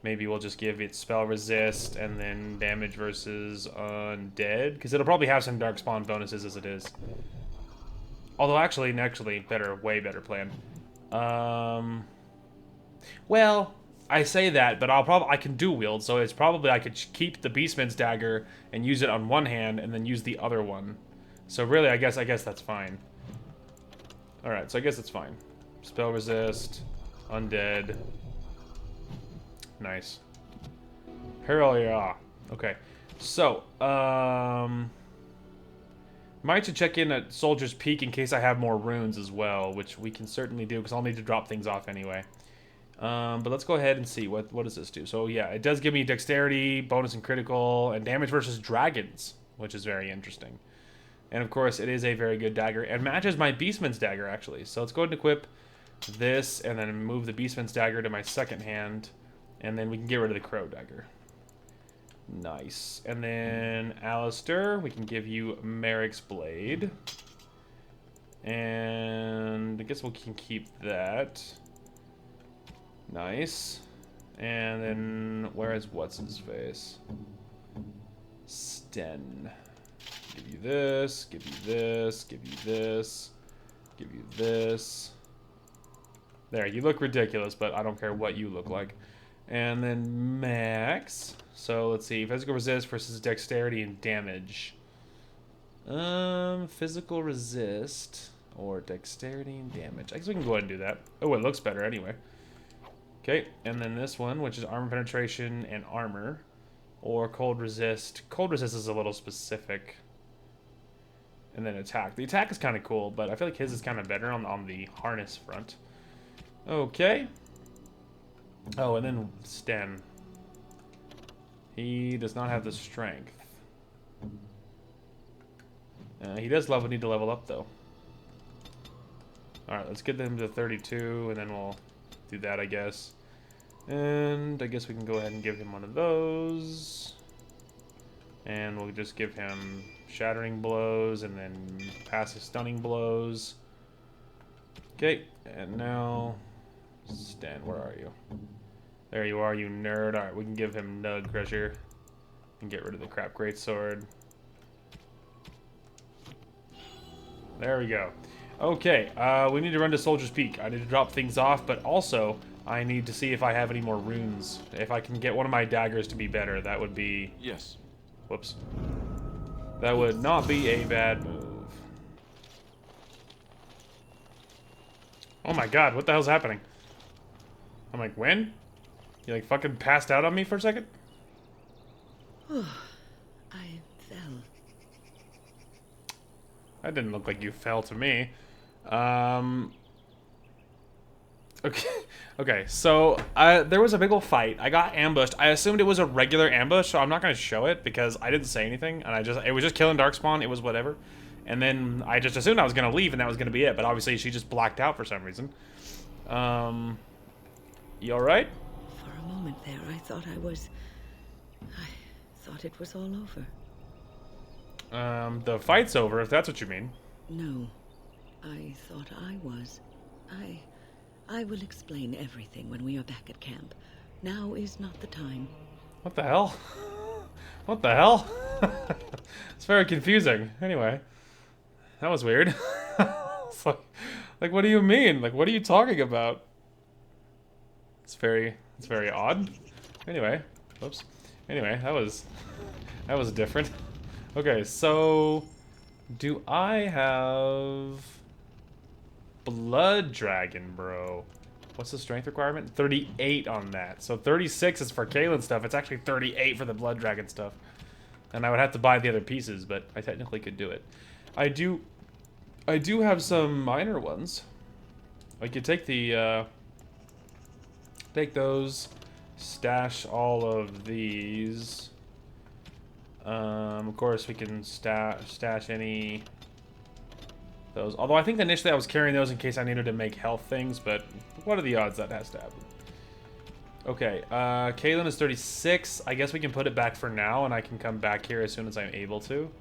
maybe we'll just give it spell resist and then damage versus undead because it'll probably have some darkspawn bonuses as it is. Although actually, way better plan. Well, I say that, but I can dual wield, so it's probably I could keep the Beastman's dagger and use it on one hand, and then use the other one. So really, I guess that's fine. All right, so I guess it's fine. Spell resist, undead. Nice. Hell yeah. Okay, so might should check in at Soldier's Peak in case I have more runes as well, which we can certainly do because I'll need to drop things off anyway. But let's go ahead and see what does this do. So yeah, it does give me dexterity, bonus and critical, and damage versus dragons, which is very interesting. And of course, it is a very good dagger and matches my Beastman's dagger actually. So let's go ahead and equip this and then move the Beastman's dagger to my second hand, and then we can get rid of the Crow dagger. Nice. And then Alistair, we can give you Merrick's blade. And I guess we can keep that. Nice. And then where is what's his face? Sten. Give you this, give you this, give you this, give you this. There, you look ridiculous, but I don't care what you look like. And then Max. So let's see, physical resist versus dexterity and damage. Physical resist or dexterity and damage. I guess we can go ahead and do that. Oh, it looks better anyway. Okay, and then this one, which is armor penetration and armor, or cold resist. Cold resist is a little specific. And then attack. The attack is kind of cool, but I feel like his is kind of better on the harness front. Okay. Oh, and then Sten. He does not have the strength. He does need to level up, though. Alright, let's get them to 32, and then we'll do that, I guess. And I guess we can go ahead and give him one of those. And we'll just give him shattering blows, and then passive stunning blows. Okay, and now... Stan, where are you? There you are, you nerd. Alright, we can give him Nug Crusher. And get rid of the crap greatsword. There we go. Okay, we need to run to Soldier's Peak. I need to drop things off, but also I need to see if I have any more runes. If I can get one of my daggers to be better, that would be... Yes. Whoops. That would not be a bad move. Oh my god, what the hell's happening? I'm like, when? You like fucking passed out on me for a second? I fell. That didn't look like you fell to me. Okay, okay. So there was a big old fight. I got ambushed. I assumed it was a regular ambush, so I'm not gonna show it because I didn't say anything, and it was just killing Darkspawn. It was whatever. And then I just assumed I was gonna leave, and that was gonna be it. But obviously, she just blacked out for some reason. You all right? For a moment there, I thought I thought it was all over. The fight's over, if that's what you mean. No, I thought I was. I will explain everything when we are back at camp. Now is not the time. What the hell? What the hell? It's very confusing. Anyway, that was weird. It's like, what do you mean? Like, what are you talking about? It's very odd. Anyway, whoops. Anyway, that was different. Okay, so do I have Blood Dragon, bro? What's the strength requirement? 38 on that. So 36 is for Kaylin stuff. It's actually 38 for the Blood Dragon stuff. And I would have to buy the other pieces, but I technically could do it. I do have some minor ones. I could take the take those, stash all of these. Of course, we can stash any those. Although I think initially I was carrying those in case I needed to make health things, but what are the odds that has to happen? Okay, Kaylin is 36. I guess we can put it back for now, and I can come back here as soon as I'm able to.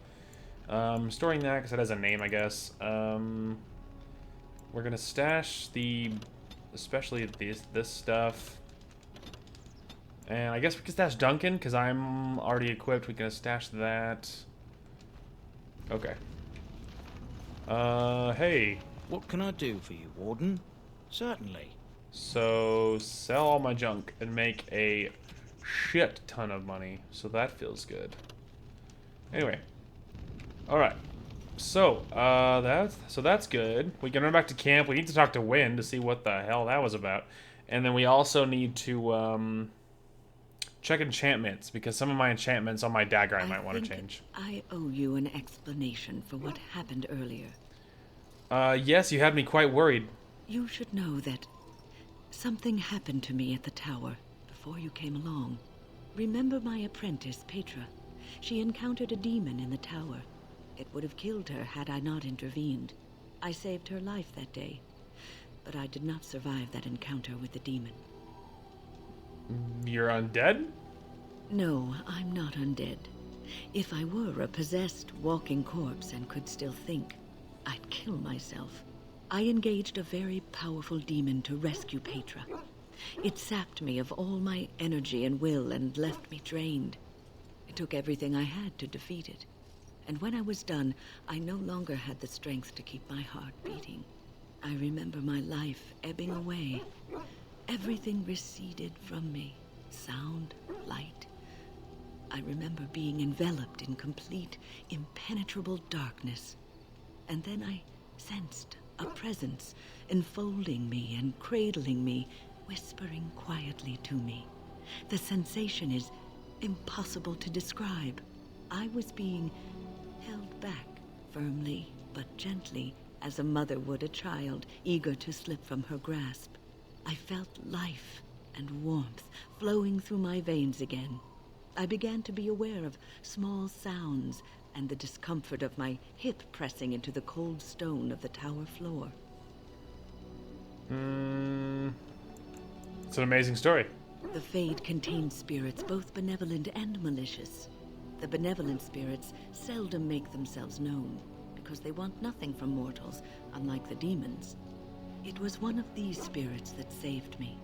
Storing that because it has a name, I guess. We're gonna stash especially this stuff. And I guess we can stash Duncan, because I'm already equipped. We can stash that. Okay. Hey. What can I do for you, Warden? Certainly. So, sell all my junk and make a shit ton of money. So that feels good. Anyway. Alright. So, that's good. We can run back to camp. We need to talk to Wynn to see what the hell that was about. And then we also need to, check enchantments, because some of my enchantments on my dagger I might want to change. I owe you an explanation for what happened earlier. Yes, you had me quite worried. You should know that something happened to me at the tower before you came along. Remember my apprentice, Petra? She encountered a demon in the tower. It would have killed her had I not intervened. I saved her life that day, but I did not survive that encounter with the demon. You're undead? No, I'm not undead. If I were a possessed walking corpse and could still think, I'd kill myself. I engaged a very powerful demon to rescue Petra. It sapped me of all my energy and will and left me drained. It took everything I had to defeat it. And when I was done, I no longer had the strength to keep my heart beating. I remember my life ebbing away. Everything receded from me. Sound, light. I remember being enveloped in complete, impenetrable darkness. And then I sensed a presence enfolding me and cradling me, whispering quietly to me. The sensation is impossible to describe. I was being held back, firmly but gently, as a mother would a child, eager to slip from her grasp. I felt life and warmth flowing through my veins again. I began to be aware of small sounds and the discomfort of my hip pressing into the cold stone of the tower floor. It's an amazing story. The Fade contains spirits both benevolent and malicious. The benevolent spirits seldom make themselves known, because they want nothing from mortals, unlike the demons. It was one of these spirits that saved me.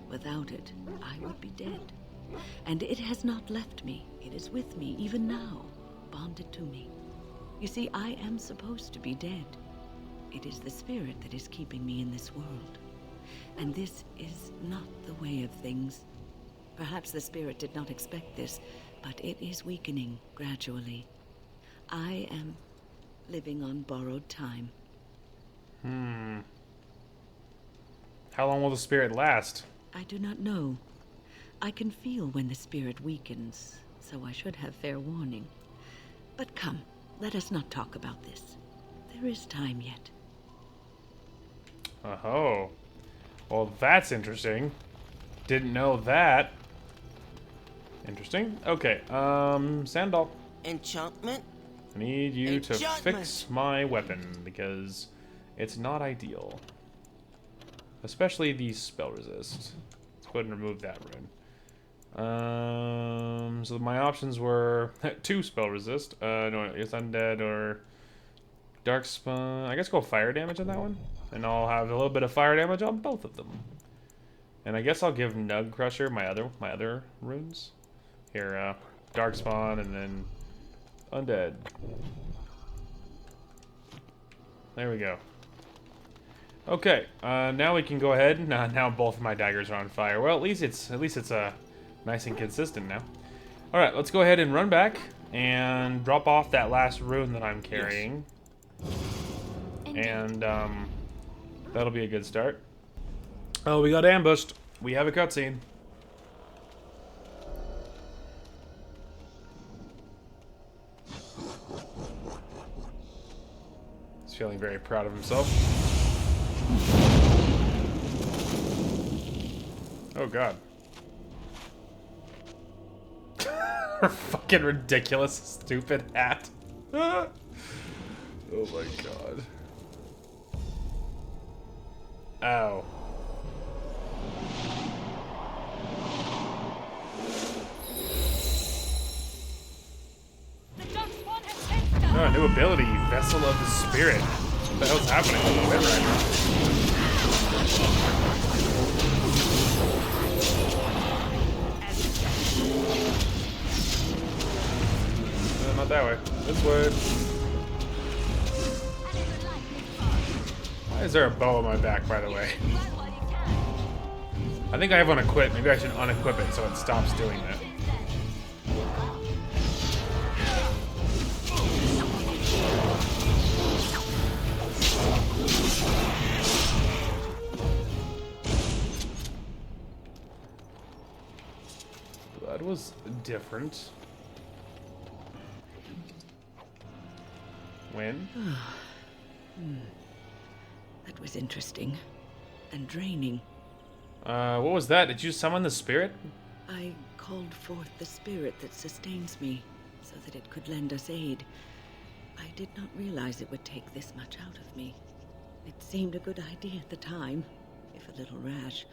Without it, I would be dead. And it has not left me. It is with me, even now, bonded to me. You see, I am supposed to be dead. It is the spirit that is keeping me in this world. And this is not the way of things. Perhaps the spirit did not expect this, but it is weakening gradually. I am living on borrowed time. How long will the spirit last? I do not know. I can feel when the spirit weakens, so I should have fair warning. But come, let us not talk about this. There is time yet. Oh. Well, that's interesting. Didn't know that. Interesting. Okay, Sandal. Enchantment? I need you to Enchantment. fix my weapon, because it's not ideal. Especially the spell resist. Let's go ahead and remove that rune. So my options were 2 spell resist. No, it's undead or dark spawn. I guess go fire damage on that one, and I'll have a little bit of fire damage on both of them. And I guess I'll give Nug Crusher my other runes. Here, dark spawn and then undead. There we go. Okay, now we can go ahead. Now both of my daggers are on fire. Well, at least it's nice and consistent now. All right, let's go ahead and run back and drop off that last rune that I'm carrying. And that'll be a good start. Oh, we got ambushed. We have a cutscene. He's feeling very proud of himself. Oh god. Her fucking ridiculous, stupid hat. Oh my god. Ow. The dark spawn has sensed us. Oh, new ability, Vessel of the Spirit. What the hell's happening a little bit right now? Not that way. This way. Why is there a bow on my back, by the way? I think I have unequipped. Maybe I should unequip it so it stops doing that. That was different. When? That was interesting. And draining. What was that? Did you summon the spirit? I called forth the spirit that sustains me, so that it could lend us aid. I did not realize it would take this much out of me. It seemed a good idea at the time, if a little rash.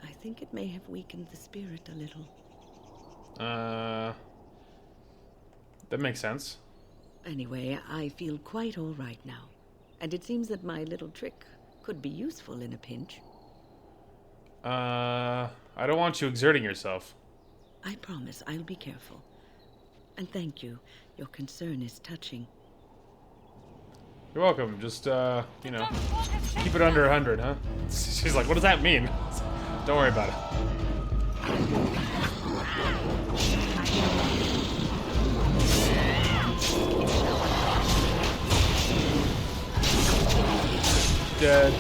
I think it may have weakened the spirit a little. That makes sense. Anyway, I feel quite all right now. And it seems that my little trick could be useful in a pinch. I don't want you exerting yourself. I promise I'll be careful. And thank you. Your concern is touching. You're welcome. Just, you know, keep it under 100, huh? She's like, what does that mean? Don't worry about it. Dead.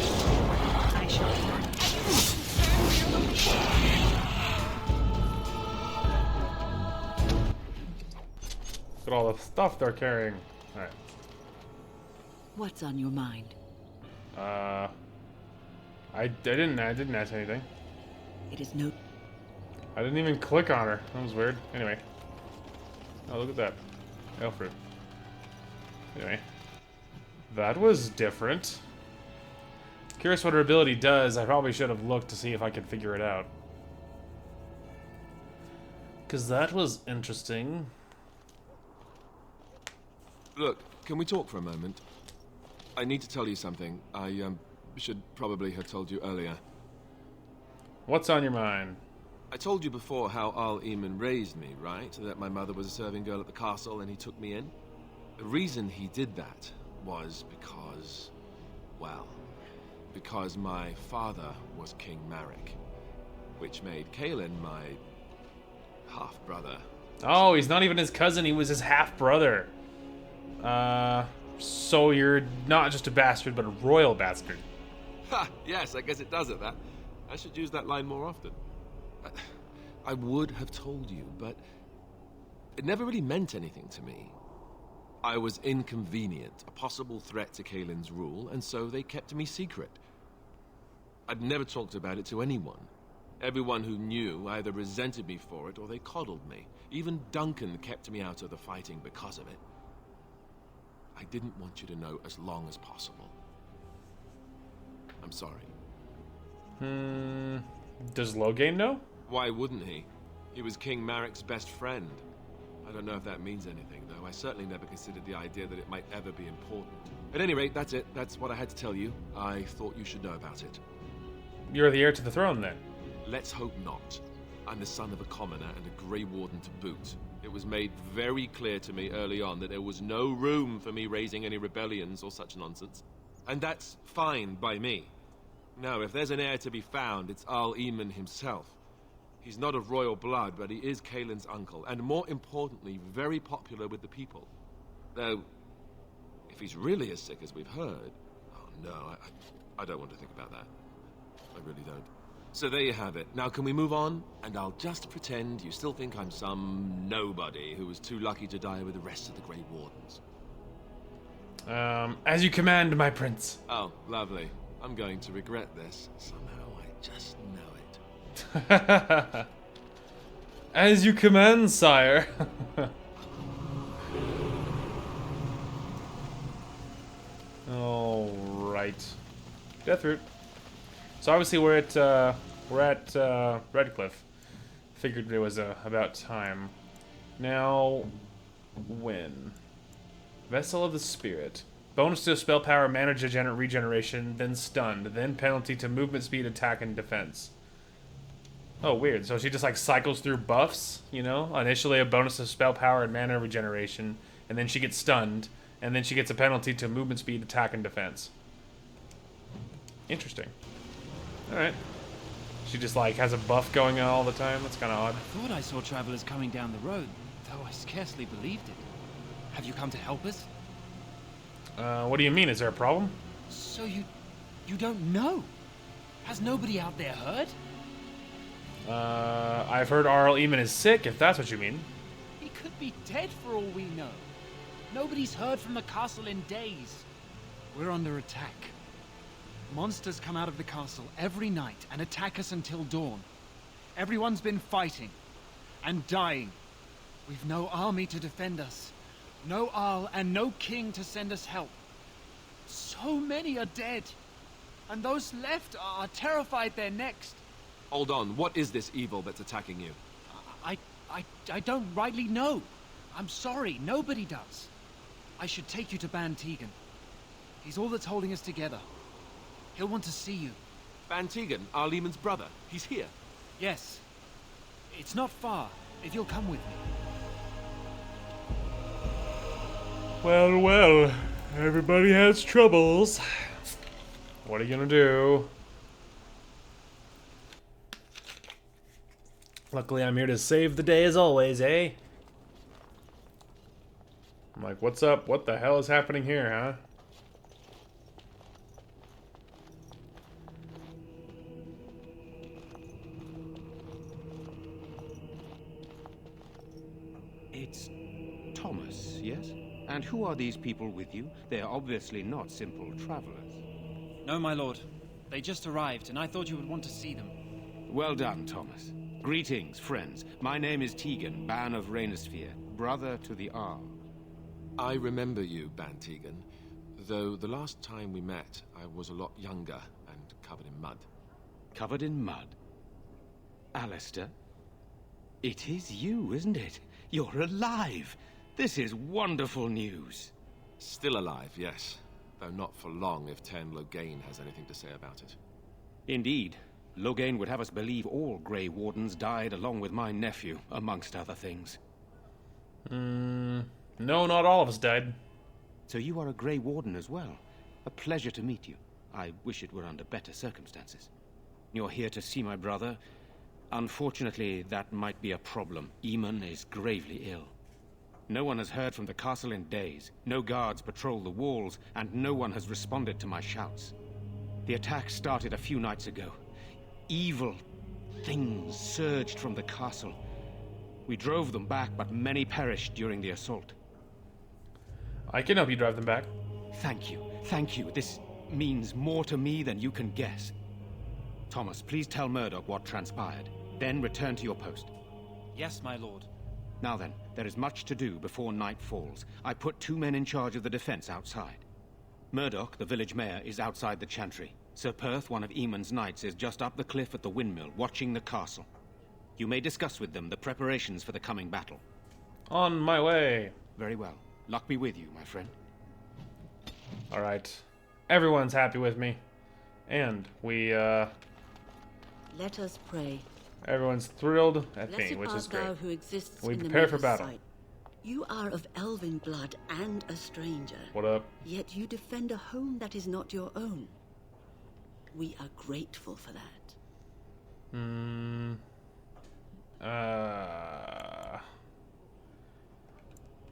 Look at all the stuff they're carrying. Alright. What's on your mind? I didn't ask anything. It is no... I didn't even click on her. That was weird. Anyway. Oh, look at that. Ale fruit. Anyway. That was different. Curious what her ability does. I probably should have looked to see if I could figure it out. Because that was interesting. Look, can we talk for a moment? I need to tell you something. I should probably have told you earlier. What's on your mind? I told you before how Al Eamon raised me, right? That my mother was a serving girl at the castle and he took me in. The reason he did that was because, well, because my father was King Marek, which made Kaelin my half-brother. Oh, he's not even his cousin, he was his half-brother. So you're not just a bastard, but a royal bastard. Ha! Yes, I guess it does it, that. I should use that line more often. I would have told you, but it never really meant anything to me. I was inconvenient, a possible threat to Kaelin's rule, and so they kept me secret. I'd never talked about it to anyone. Everyone who knew either resented me for it or they coddled me. Even Duncan kept me out of the fighting because of it. I didn't want you to know as long as possible. I'm sorry. Does Loghain know? Why wouldn't he? He was King Marek's best friend. I don't know if that means anything, though. I certainly never considered the idea that it might ever be important. At any rate, that's it. That's what I had to tell you. I thought you should know about it. You're the heir to the throne, then. Let's hope not. I'm the son of a commoner and a Grey Warden to boot. It was made very clear to me early on that there was no room for me raising any rebellions or such nonsense. And that's fine by me. No, if there's an heir to be found, it's Arl Eamon himself. He's not of royal blood, but he is Kaelin's uncle, and more importantly, very popular with the people. Though, if he's really as sick as we've heard... Oh no, I don't want to think about that. I really don't. So there you have it. Now can we move on? And I'll just pretend you still think I'm some nobody who was too lucky to die with the rest of the Grey Wardens. As you command, my prince. Oh, lovely. I'm going to regret this. Somehow I just know it. As you command, sire. All right. Deathroot. So obviously we're at Redcliff. Figured it was about time. Now, when? Vessel of the Spirit. Bonus to spell power, mana regeneration, then stunned, then penalty to movement speed, attack, and defense. Oh, weird. So she just like cycles through buffs, you know? Initially a bonus to spell power and mana regeneration, and then she gets stunned, and then she gets a penalty to movement speed, attack, and defense. Interesting. Alright. She just like has a buff going on all the time. That's kind of odd. I thought I saw travelers coming down the road, though I scarcely believed it. Have you come to help us? What do you mean? Is there a problem? So you don't know? Has nobody out there heard? I've heard Arl Eamon is sick, if that's what you mean. He could be dead for all we know. Nobody's heard from the castle in days. We're under attack. Monsters come out of the castle every night and attack us until dawn. Everyone's been fighting and dying. We've no army to defend us. No Arl and no king to send us help. So many are dead. And those left are terrified they're next. Hold on, what is this evil that's attacking you? I don't rightly know. I'm sorry, nobody does. I should take you to Ban Tegan. He's all that's holding us together. He'll want to see you. Ban Tegan, Arl Eamon's brother. He's here. Yes. It's not far, if you'll come with me. Well, well. Everybody has troubles. What are you gonna do? Luckily, I'm here to save the day as always, eh? I'm like, what's up? What the hell is happening here, huh? It's Thomas, yes? And who are these people with you? They're obviously not simple travelers. No, my lord. They just arrived, and I thought you would want to see them. Well done, Thomas. Greetings, friends. My name is Tegan, Ban of Rainersphere, brother to the Arl. I remember you, Ban Tegan. Though the last time we met, I was a lot younger and covered in mud. Covered in mud? Alistair? It is you, isn't it? You're alive! This is wonderful news. Still alive, yes. Though not for long if Ten Loghain has anything to say about it. Indeed. Loghain would have us believe all Grey Wardens died along with my nephew, amongst other things. No, not all of us died. So you are a Grey Warden as well. A pleasure to meet you. I wish it were under better circumstances. You're here to see my brother. Unfortunately, that might be a problem. Eamon is gravely ill. No one has heard from the castle in days. No guards patrol the walls, and no one has responded to my shouts. The attack started a few nights ago. Evil things surged from the castle. We drove them back, but many perished during the assault. I can help you drive them back. Thank you. Thank you. This means more to me than you can guess. Thomas, please tell Murdoch what transpired. Then return to your post. Yes, my lord. Now then, there is much to do before night falls. I put 2 men in charge of the defense outside. Murdoch, the village mayor, is outside the chantry. Sir Perth, one of Eamon's knights, is just up the cliff at the windmill, watching the castle. You may discuss with them the preparations for the coming battle. On my way. Very well. Luck be with you, my friend. Alright. Everyone's happy with me. And we, Let us pray. everyone's thrilled at Blessed me, which is art great. thou who exists We in the prepare for Mayor's battle. sight. You are of elven blood and a stranger. What up? Yet you defend a home that is not your own. We are grateful for that.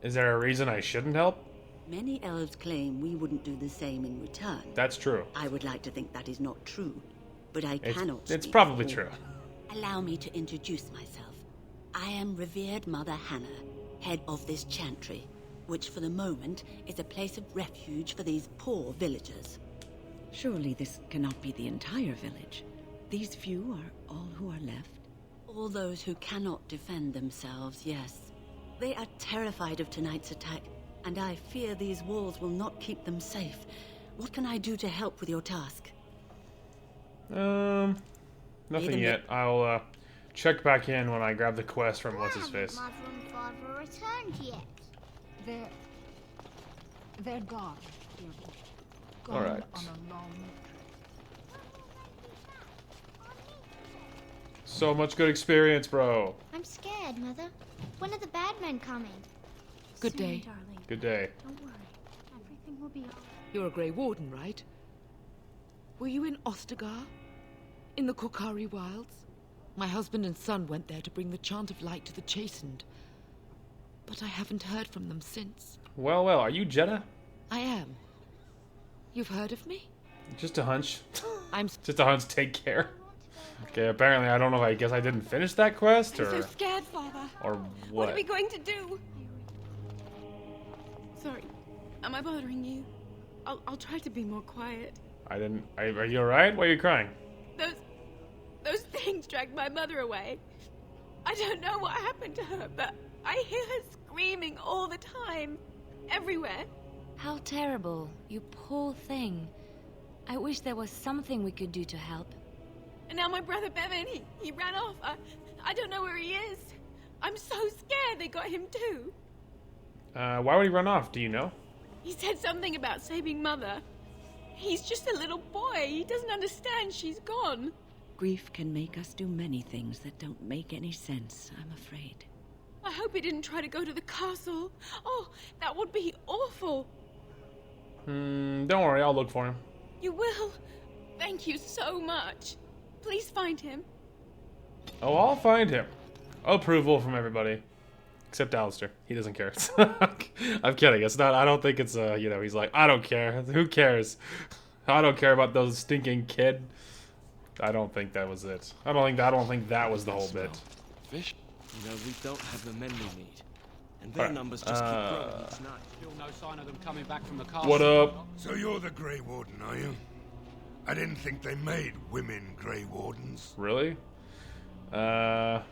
Is there a reason I shouldn't help? Many elves claim we wouldn't do the same in return. That's true. I would like to think that is not true, but I cannot It's speak probably for true. all. Allow me to introduce myself. I am revered Mother Hannah, head of this chantry, which for the moment is a place of refuge for these poor villagers. Surely this cannot be the entire village. These few are all who are left. All those who cannot defend themselves, yes. They are terrified of tonight's attack, and I fear these walls will not keep them safe. What can I do to help with your task? Nothing Even yet. I'll check back in when I grab the quest from what's his face. Mother and Father returned yet. They're gone, dear boy. Gone All right. on a long So much good experience, bro. I'm scared, Mother. When are the bad men coming? Good Soon, day. darling. Good day. Don't worry. Everything will be all right. You're a Grey Warden, right? Were you in Ostagar? In the Korkari Wilds? My husband and son went there to bring the chant of light to the chastened. But I haven't heard from them since. Well, well, are you Jeddah? I am. You've heard of me? Just a hunch. I'm Just a hunch, take care. Okay, apparently I don't know, I guess I didn't finish that quest, so or scared, Father. what? What are we going to do? Sorry. Am I bothering you? I'll try to be more quiet. Are you alright? Why are you crying? Those things dragged my mother away. I don't know what happened to her, but I hear her screaming all the time. Everywhere. How terrible. You poor thing. I wish there was something we could do to help. And now my brother Bevan, he ran off. I don't know where he is. I'm so scared they got him too. Why would he run off? Do you know? He said something about saving Mother. He's just a little boy. He doesn't understand she's gone. Grief can make us do many things that don't make any sense, I'm afraid. I hope he didn't try to go to the castle. Oh, that would be awful. Don't worry, I'll look for him. You will? Thank you so much. Please find him. Oh, I'll find him. Approval from everybody. Except Alistair. He doesn't care. I'm kidding. It's not, I don't think it's, he's like, I don't care. Who cares? I don't care about those stinking kid. I don't think that was it. I don't think that was the whole bit. Fish? You know, we don't have the men we need. And their numbers just keep growing each night. Still no sign of them coming back from the castle. What up? So you're the Grey Warden, are you? I didn't think they made women Grey Wardens. Really? Why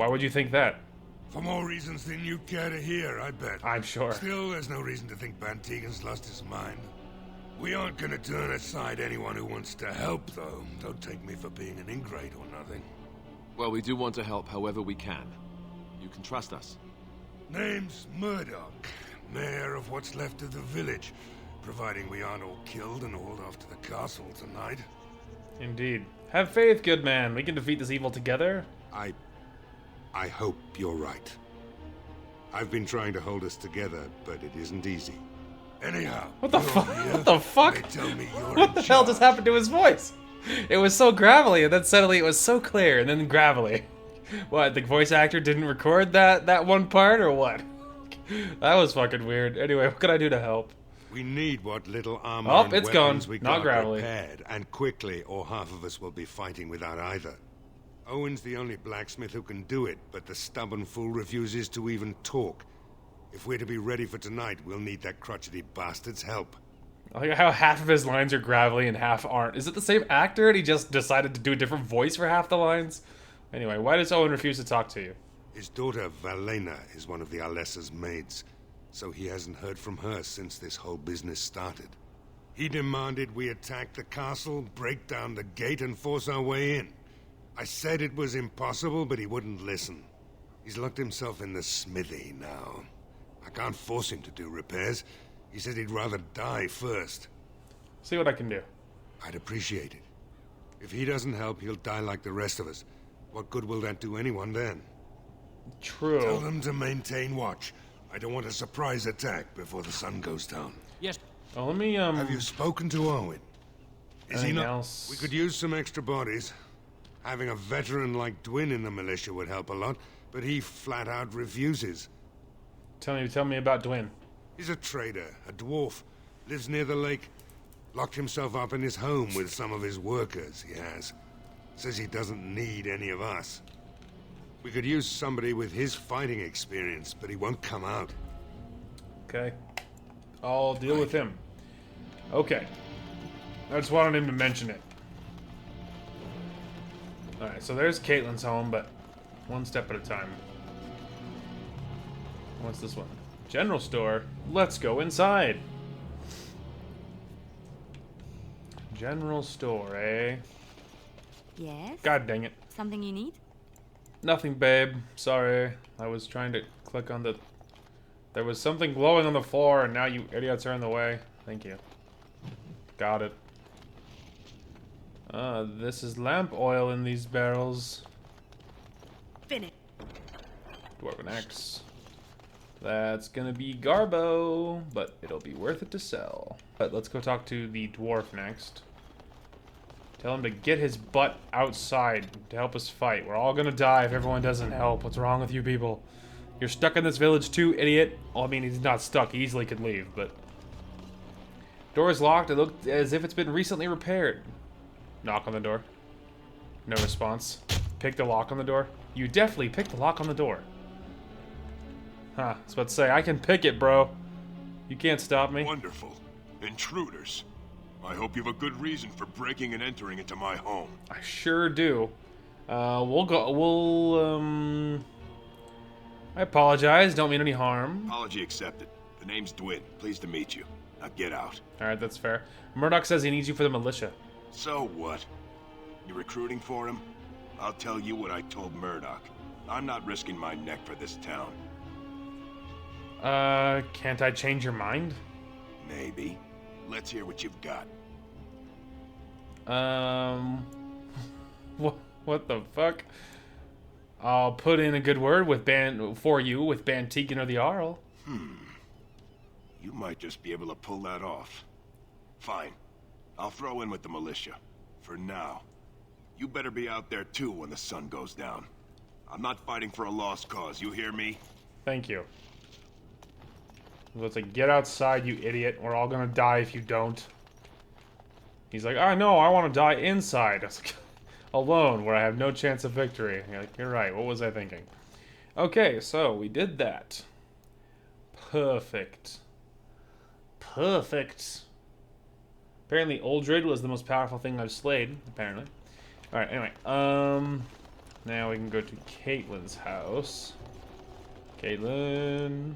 would you think that? For more reasons than you care to hear, I bet. I'm sure. Still, there's no reason to think Van Tegan's lost his mind. We aren't gonna turn aside anyone who wants to help, though. Don't take me for being an ingrate or nothing. Well, we do want to help however we can. You can trust us. Name's Murdoch, mayor of what's left of the village, providing we aren't all killed and hauled off to the castle tonight. Indeed. Have faith, good man. We can defeat this evil together. I hope you're right. I've been trying to hold us together, but it isn't easy. Anyhow, What the fuck? What the fuck? They tell me you're What the hell just happened to his voice? It was so gravelly, and then suddenly it was so clear, and then gravelly. What, the voice actor didn't record that one part, or what? That was fucking weird. Anyway, what can I do to help? We need what little armor Oh, and it's weapons gone. we Not got gravelly. repaired, and quickly, or half of us will be fighting without either. Owen's the only blacksmith who can do it, but the stubborn fool refuses to even talk. If we're to be ready for tonight, we'll need that crotchety bastard's help. I like how half of his lines are gravelly and half aren't. Is it the same actor and he just decided to do a different voice for half the lines? Anyway, why does Owen refuse to talk to you? His daughter, Valena, is one of the Alessa's maids, so he hasn't heard from her since this whole business started. He demanded we attack the castle, break down the gate, and force our way in. I said it was impossible, but he wouldn't listen. He's locked himself in the smithy now. I can't force him to do repairs. He said he'd rather die first. See what I can do. I'd appreciate it. If he doesn't help, he'll die like the rest of us. What good will that do anyone then? True. Tell them to maintain watch. I don't want a surprise attack before the sun goes down. Yes. Oh, let me, Have you spoken to Owen? Is he not? Else? We could use some extra bodies. Having a veteran like Dwin in the militia would help a lot, but he flat out refuses. Tell me about Dwin. He's a trader, a dwarf, lives near the lake. Locked himself up in his home with some of his workers, he has. Says he doesn't need any of us. We could use somebody with his fighting experience, but he won't come out. Okay. I'll deal with him. Okay. I just wanted him to mention it. Alright, so there's Caitlyn's home, but one step at a time. What's this one? General store. Let's go inside. General store, eh? Yes? God dang it. Something you need? Nothing, babe. Sorry. I was trying to click on the... There was something glowing on the floor, and now you idiots are in the way. Thank you. Got it. This is lamp oil in these barrels. Finish. Dwarven Axe. That's gonna be Garbo, but it'll be worth it to sell. But let's go talk to the dwarf next. Tell him to get his butt outside to help us fight. We're all gonna die if everyone doesn't help. What's wrong with you people? You're stuck in this village too, idiot. Well, I mean, he's not stuck. He easily could leave, but... Door is locked. It looked as if it's been recently repaired. Knock on the door. No response. Pick the lock on the door. You definitely picked the lock on the door. Huh. I was about to say, I can pick it, bro. You can't stop me. Wonderful. Intruders. I hope you have a good reason for breaking and entering into my home. I sure do. I apologize. Don't mean any harm. Apology accepted. The name's Dwin. Pleased to meet you. Now get out. Alright, that's fair. Murdoch says he needs you for the militia. So what? You recruiting for him? I'll tell you what I told Murdoch. I'm not risking my neck for this town. Can't I change your mind? Maybe. Let's hear what you've got. What the fuck? I'll put in a good word with Bantegan or the Arl. You might just be able to pull that off. Fine. I'll throw in with the militia. For now. You better be out there too when the sun goes down. I'm not fighting for a lost cause, you hear me? Thank you. Let's like, get outside, you idiot. We're all gonna die if you don't. He's like, oh no, I want to die inside. I was like, alone, where I have no chance of victory. You're like, you're right, what was I thinking? Okay, so we did that. Perfect. Perfect. Apparently Uldred was the most powerful thing I've slayed, apparently. Alright, anyway. Now we can go to Caitlyn's house. Caitlyn.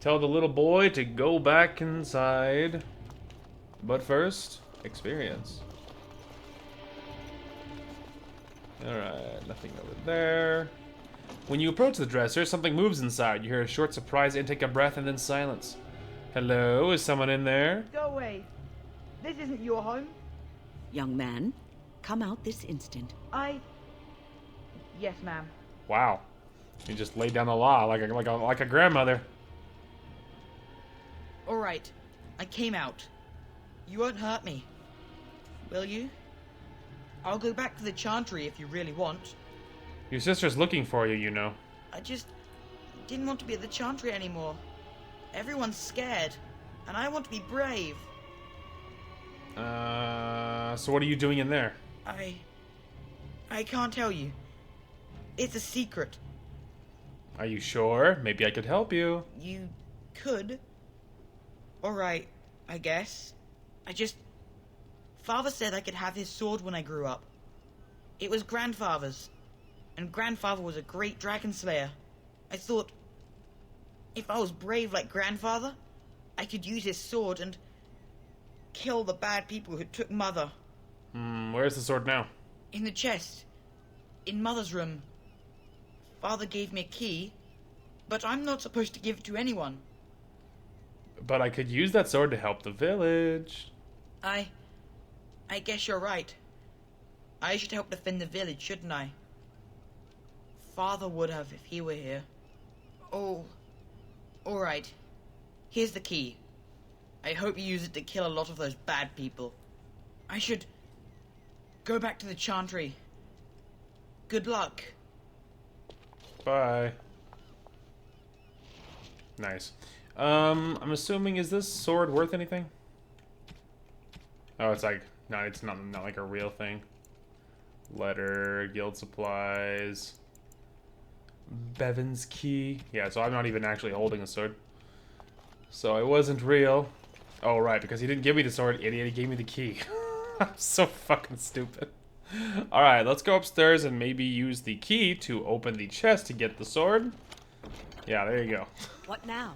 Tell the little boy to go back inside. But first, experience. Alright, nothing over there. When you approach the dresser, something moves inside. You hear a short surprise intake of breath and then silence. Hello, is someone in there? Go away. This isn't your home. Young man, come out this instant. Yes, ma'am. Wow. You just laid down the law like a grandmother. All right. I came out. You won't hurt me. Will you? I'll go back to the Chantry if you really want. Your sister's looking for you, you know. I just didn't want to be at the Chantry anymore. Everyone's scared, and I want to be brave. So what are you doing in there? I can't tell you. It's a secret. Are you sure? Maybe I could help you. You could. All right. I guess. Father said I could have his sword when I grew up. It was Grandfather's, and Grandfather was a great dragon slayer. I thought, if I was brave like Grandfather, I could use his sword and kill the bad people who took Mother. Where's the sword now? In the chest. In Mother's room. Father gave me a key, but I'm not supposed to give it to anyone. But I could use that sword to help the village. I guess you're right. I should help defend the village, shouldn't I? Father would have if he were here. Oh, alright. Here's the key. I hope you use it to kill a lot of those bad people. I should go back to the Chantry. Good luck. Bye. Nice. I'm assuming, is this sword worth anything? Oh, it's like, no, it's not like a real thing. Letter, guild supplies, Bevan's key. Yeah, so I'm not even actually holding a sword. So it wasn't real. Oh, right, because he didn't give me the sword, idiot. He gave me the key. I'm so fucking stupid. Alright, let's go upstairs and maybe use the key to open the chest to get the sword. Yeah, there you go. What now?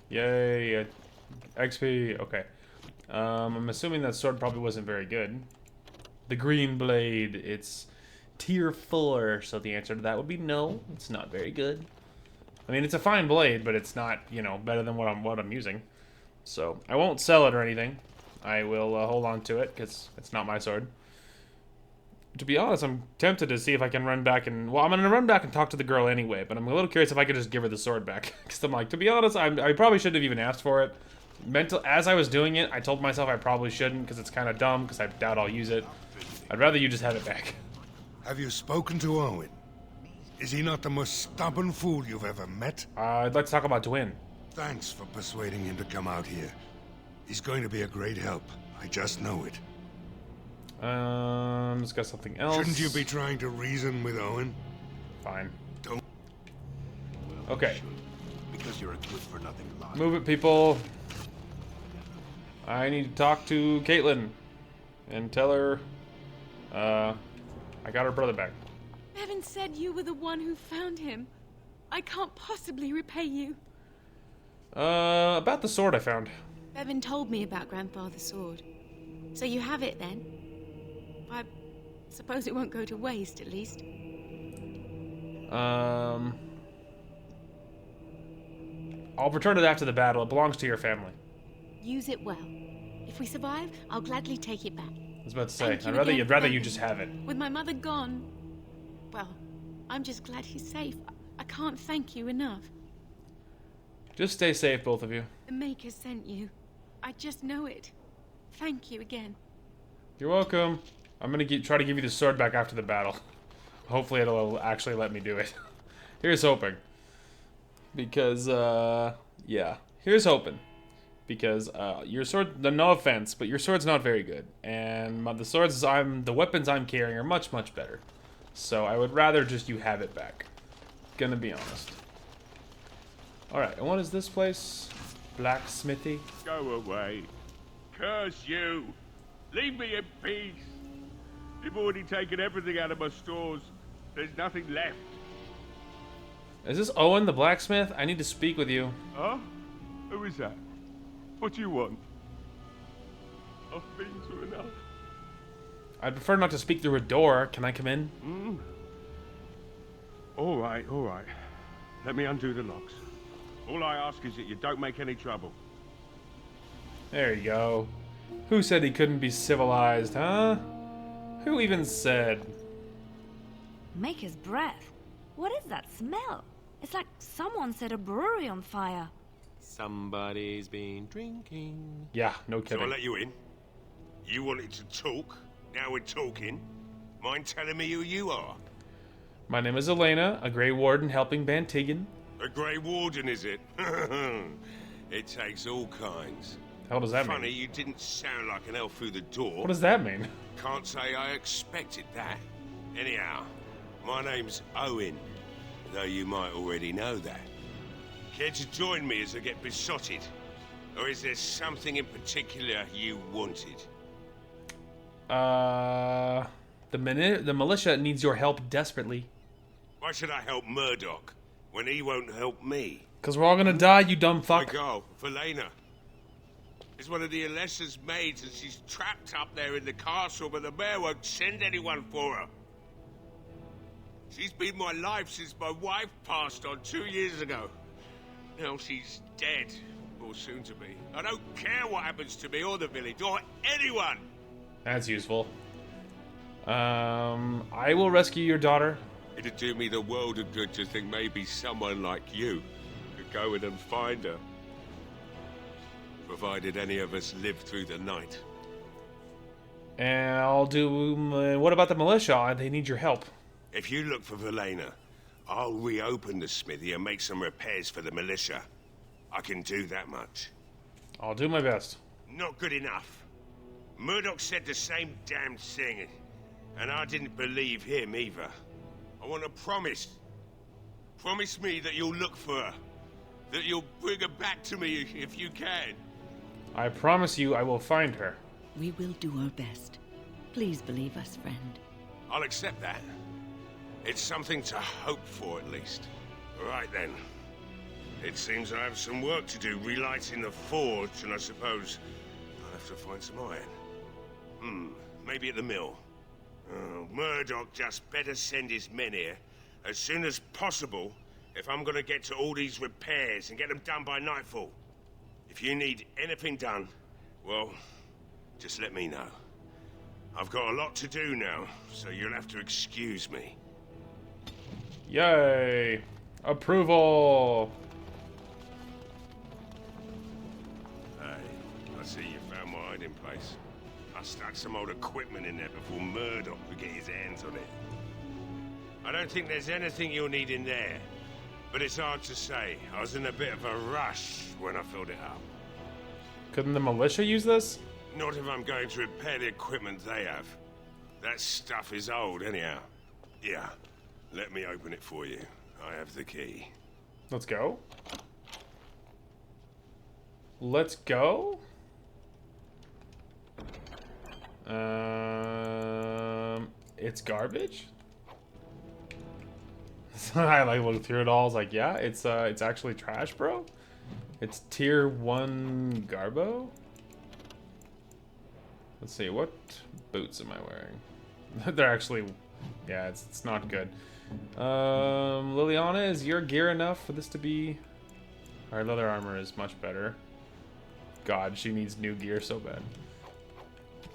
Yay, XP. Okay. I'm assuming that sword probably wasn't very good. The green blade, it's tier 4, so the answer to that would be no. It's not very good. I mean, it's a fine blade, but it's not, you know, better than what I'm using. So, I won't sell it or anything. I will hold on to it, because it's not my sword. To be honest, I'm tempted to see if I can run back and... Well, I'm going to run back and talk to the girl anyway, but I'm a little curious if I could just give her the sword back. Because I'm like, to be honest, I probably shouldn't have even asked for it. As I was doing it, I told myself I probably shouldn't, because it's kind of dumb, because I doubt I'll use it. I'd rather you just have it back. Have you spoken to Owen? Is he not the most stubborn fool you've ever met? I'd like to talk about Dwin. Thanks for persuading him to come out here. He's going to be a great help. I just know it. Let's got something else. Shouldn't you be trying to reason with Owen? Fine. Don't. Okay. Because you're a good-for-nothing liar. Move it, people. I need to talk to Caitlin and tell her I got her brother back. Bevan said you were the one who found him. I can't possibly repay you. About the sword I found. Bevan told me about Grandfather's sword. So you have it then? I suppose it won't go to waste, at least. I'll return it after the battle. It belongs to your family. Use it well. If we survive, I'll gladly take it back. I was about to say, I'd rather you just have it. With my mother gone, well, I'm just glad he's safe. I can't thank you enough. Just stay safe, both of you. The Maker sent you. I just know it. Thank you again. You're welcome. I'm gonna try to give you the sword back after the battle. Hopefully it'll actually let me do it. Here's hoping. Because, yeah. Here's hoping. Because, your sword, no offense, but your sword's not very good. And the weapons I'm carrying are much, much better. So I would rather just you have it back. Gonna be honest. Alright, and what is this place? Blacksmithy? Go away. Curse you. Leave me in peace. You've already taken everything out of my stores. There's nothing left. Is this Owen the blacksmith? I need to speak with you. Huh? Who is that? What do you want? I've been through enough. I'd prefer not to speak through a door. Can I come in? All right, all right. Let me undo the locks. All I ask is that you don't make any trouble. There you go. Who said he couldn't be civilized, huh? Who even said? Maker's breath. What is that smell? It's like someone set a brewery on fire. Somebody's been drinking. Yeah, no kidding. So I let you in. You wanted to talk. Now we're talking. Mind telling me who you are? My name is Elena, a Grey Warden helping Bantigan. A Grey Warden, is it? It takes all kinds. How does that mean? Funny, you didn't sound like an elf through the door. What does that mean? Can't say I expected that. Anyhow, my name's Owen, though you might already know that. Care to join me as I get besotted? Or is there something in particular you wanted? The militia needs your help desperately. Why should I help Murdoch when he won't help me? Because we're all gonna die, you dumb fuck. My girl, Valena, is one of the Alessa's maids, and she's trapped up there in the castle, but the mayor won't send anyone for her. She's been my life since my wife passed on 2 years ago. Now she's dead, or soon to be. I don't care what happens to me or the village, or anyone! That's useful. I will rescue your daughter. It'd do me the world of good to think maybe someone like you could go in and find her. Provided any of us live through the night. And I'll do... what about the militia? They need your help. If you look for Valena, I'll reopen the smithy and make some repairs for the militia. I can do that much. I'll do my best. Not good enough. Murdoch said the same damn thing, and I didn't believe him either. I want a promise. Promise me that you'll look for her. That you'll bring her back to me if you can. I promise you I will find her. We will do our best. Please believe us, friend. I'll accept that. It's something to hope for, at least. Right then. It seems I have some work to do relighting the forge, and I suppose I'll have to find some iron. Maybe at the mill. Oh, Murdoch just better send his men here as soon as possible if I'm gonna get to all these repairs and get them done by nightfall. If you need anything done, well, just let me know. I've got a lot to do now, so you'll have to excuse me. Yay! Approval! Hey, I see you found my hiding place. I stuck some old equipment in there before Murdoch could get his hands on it. I don't think there's anything you'll need in there, but it's hard to say. I was in a bit of a rush when I filled it up. Couldn't the militia use this? Not if I'm going to repair the equipment they have. That stuff is old, anyhow. Yeah, let me open it for you. I have the key. Let's go. Let's go? It's garbage? I like looked through it all. I was like, yeah, it's actually trash, bro. It's tier 1 Garbo. Let's see, what boots am I wearing? They're actually, yeah, it's not good. Liliana, is your gear enough for this to be? Our leather armor is much better. God, she needs new gear so bad.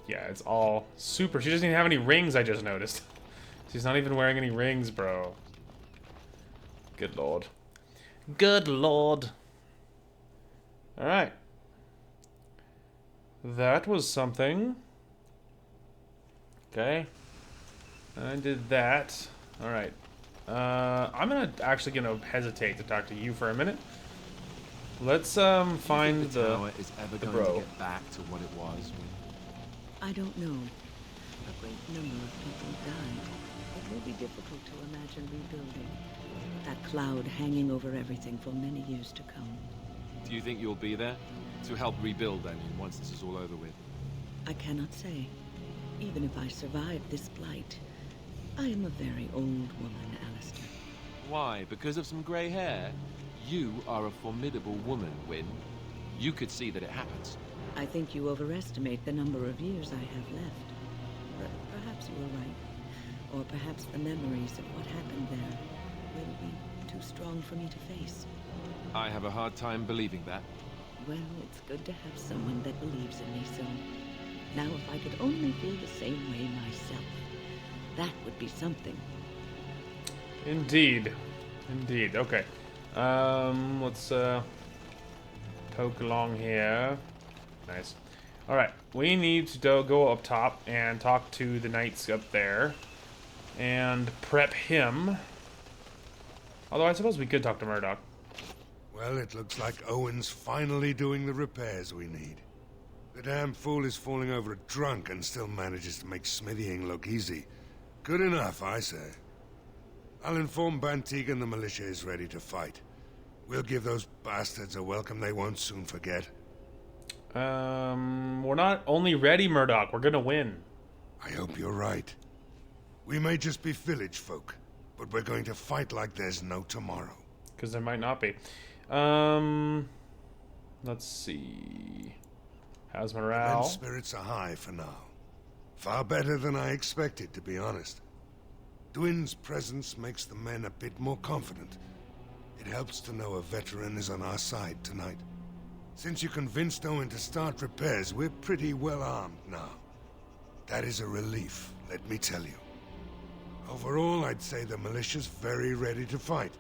Yeah, it's all super. She doesn't even have any rings, I just noticed. She's not even wearing any rings, bro. Good lord. Good lord. Alright. That was something. Okay. I did that. Alright. I'm actually gonna hesitate to talk to you for a minute. Let's find the tower is ever going bro. to get back to what it was. I don't know. A great number of people died. It will be difficult to imagine rebuilding. That cloud hanging over everything for many years to come. Do you think you'll be there to help rebuild then once this is all over with? I cannot say. Even if I survive this blight, I am a very old woman, Alistair. Why? Because of some grey hair? You are a formidable woman, Wynne. You could see that it happens. I think you overestimate the number of years I have left. But perhaps you are right. Or perhaps the memories of what happened there will be too strong for me to face. I have a hard time believing that. Well, it's good to have someone that believes in me so. Now, if I could only feel the same way myself, that would be something. Indeed. Indeed. Okay. Let's poke along here. Nice. Alright, we need to go up top and talk to the knights up there and prep him. Although I suppose we could talk to Murdoch. Well, it looks like Owen's finally doing the repairs we need. The damn fool is falling over a drunk and still manages to make smithying look easy. Good enough, I say. I'll inform Bantig and the militia is ready to fight. We'll give those bastards a welcome they won't soon forget. We're not only ready, Murdoch. We're gonna win. I hope you're right. We may just be village folk, but we're going to fight like there's no tomorrow. Because there might not be. Let's see. How's morale? Men's spirits are high for now. Far better than I expected, to be honest. Dwin's presence makes the men a bit more confident. It helps to know a veteran is on our side tonight. Since you convinced Owen to start repairs, we're pretty well armed now. That is a relief, let me tell you. Overall, I'd say the militia's very ready to fight.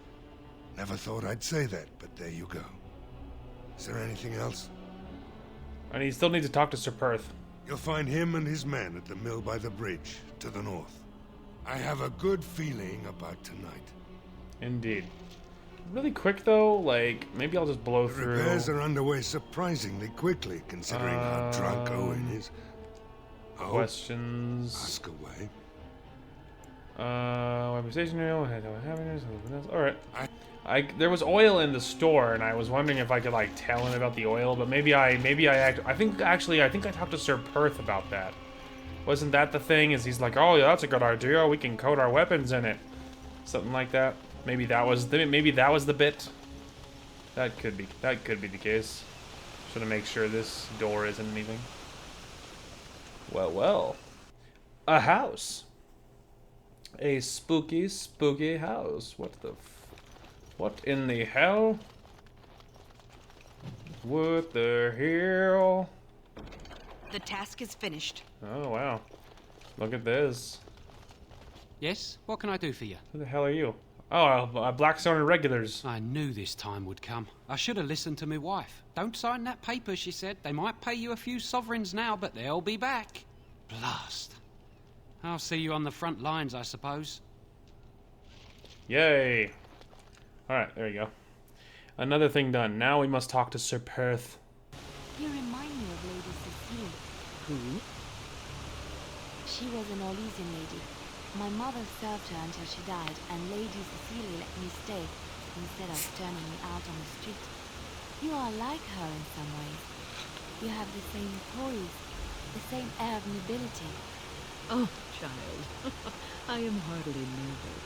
Never thought I'd say that, but there you go. Is there anything else? And you still need to talk to Sir Perth. You'll find him and his men at the mill by the bridge, to the north. I have a good feeling about tonight. Indeed. Really quick though, like, maybe I'll just blow through. Repairs are underway surprisingly quickly, considering how drunk Owen is. Questions. Ask away. Weapon stationary, alright. There was oil in the store, and I was wondering if I could, like, tell him about the oil, but maybe I think I talked to Sir Perth about that. Wasn't that the thing? Is he's like, oh yeah, that's a good idea, we can coat our weapons in it. Something like that. Maybe that was the bit. That could be the case. Should I make sure this door isn't anything? Well. A house. A spooky, spooky house. What in the hell? What the hell? The task is finished. Oh, wow. Look at this. Yes? What can I do for you? Who the hell are you? Oh, Blackstone Irregulars. I knew this time would come. I should have listened to my wife. Don't sign that paper, she said. They might pay you a few sovereigns now, but they'll be back. Blast. I'll see you on the front lines, I suppose. Yay. Alright, there you go. Another thing done. Now we must talk to Sir Perth. You remind me of Lady Cecile. Who? She was an Orlesian lady. My mother served her until she died, and Lady Cecilia let me stay instead of turning me out on the street. You are like her in some ways. You have the same poise, the same air of nobility. Oh, child, I am hardly noble.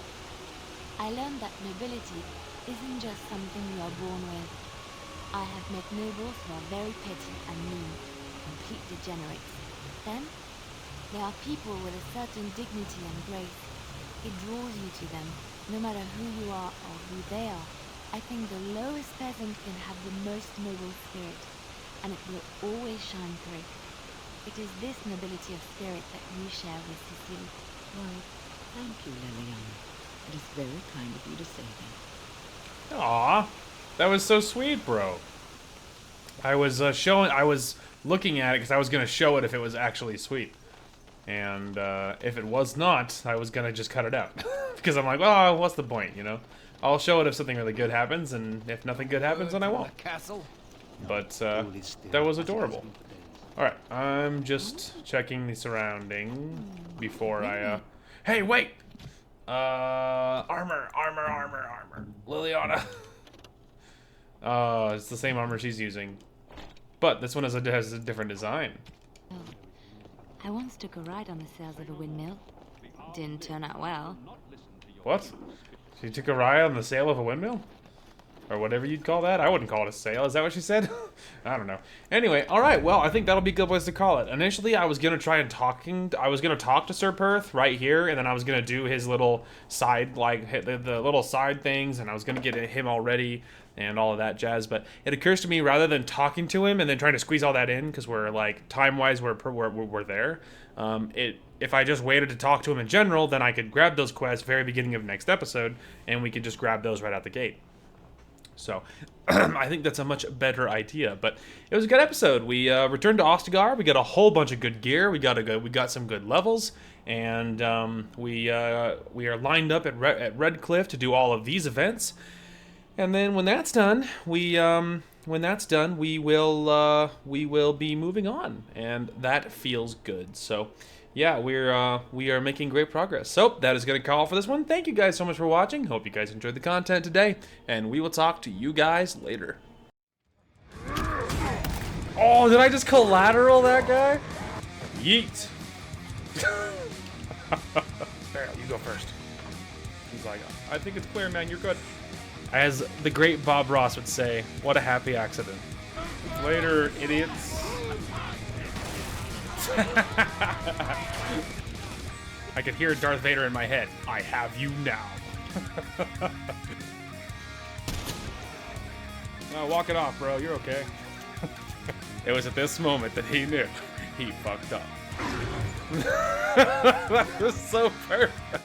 I learned that nobility isn't just something you are born with. I have met nobles who are very petty and mean, complete degenerates. Then, there are people with a certain dignity and grace. It draws you to them, no matter who you are or who they are. I think the lowest peasant can have the most noble spirit, and it will always shine through. It is this nobility of spirit that you share with Cecile. Why, thank you, Liliana. It is very kind of you to say that. Aw, that was so sweet, bro. I was looking at it because I was gonna show it if it was actually sweet, and if it was not, I was gonna just cut it out because I'm like, oh, what's the point, you know? I'll show it if something really good happens, and if nothing good happens, then I won't. But that was adorable. Alright, I'm just checking the surrounding before I, Hey, wait! Armor. Liliana. It's the same armor she's using. But this one has a different design. Oh. I once took a ride on the sails of a windmill. Didn't turn out well. What? She took a ride on the sail of a windmill? Or whatever you'd call that? I wouldn't call it a sail. Is that what she said? I don't know. Anyway, alright, well, I think that'll be a good place to call it. Initially, I was going to try and I was going to talk to Sir Perth right here, and then I was going to do his little side, like, the little side things, and I was going to get him all ready and all of that jazz, but it occurs to me, rather than talking to him and then trying to squeeze all that in, because we're, like, time-wise, we're there, if I just waited to talk to him in general, then I could grab those quests very beginning of next episode, and we could just grab those right out the gate. So, I think that's a much better idea. But it was a good episode. We returned to Ostagar. We got a whole bunch of good gear. We got some good levels, and we are lined up at Redcliff to do all of these events. And then when that's done, we will be moving on, and that feels good. So, yeah, we are making great progress. So that is going to call for this one. Thank you guys so much for watching. Hope you guys enjoyed the content today, and we will talk to you guys later. Oh, did I just collateral that guy? Yeet. There, you go first. He's like, I think it's clear, man. You're good. As the great Bob Ross would say, what a happy accident. Later, idiots. I could hear Darth Vader in my head. I have you now. No, walk it off, bro. You're okay. It was at this moment that he knew he fucked up. That was so perfect.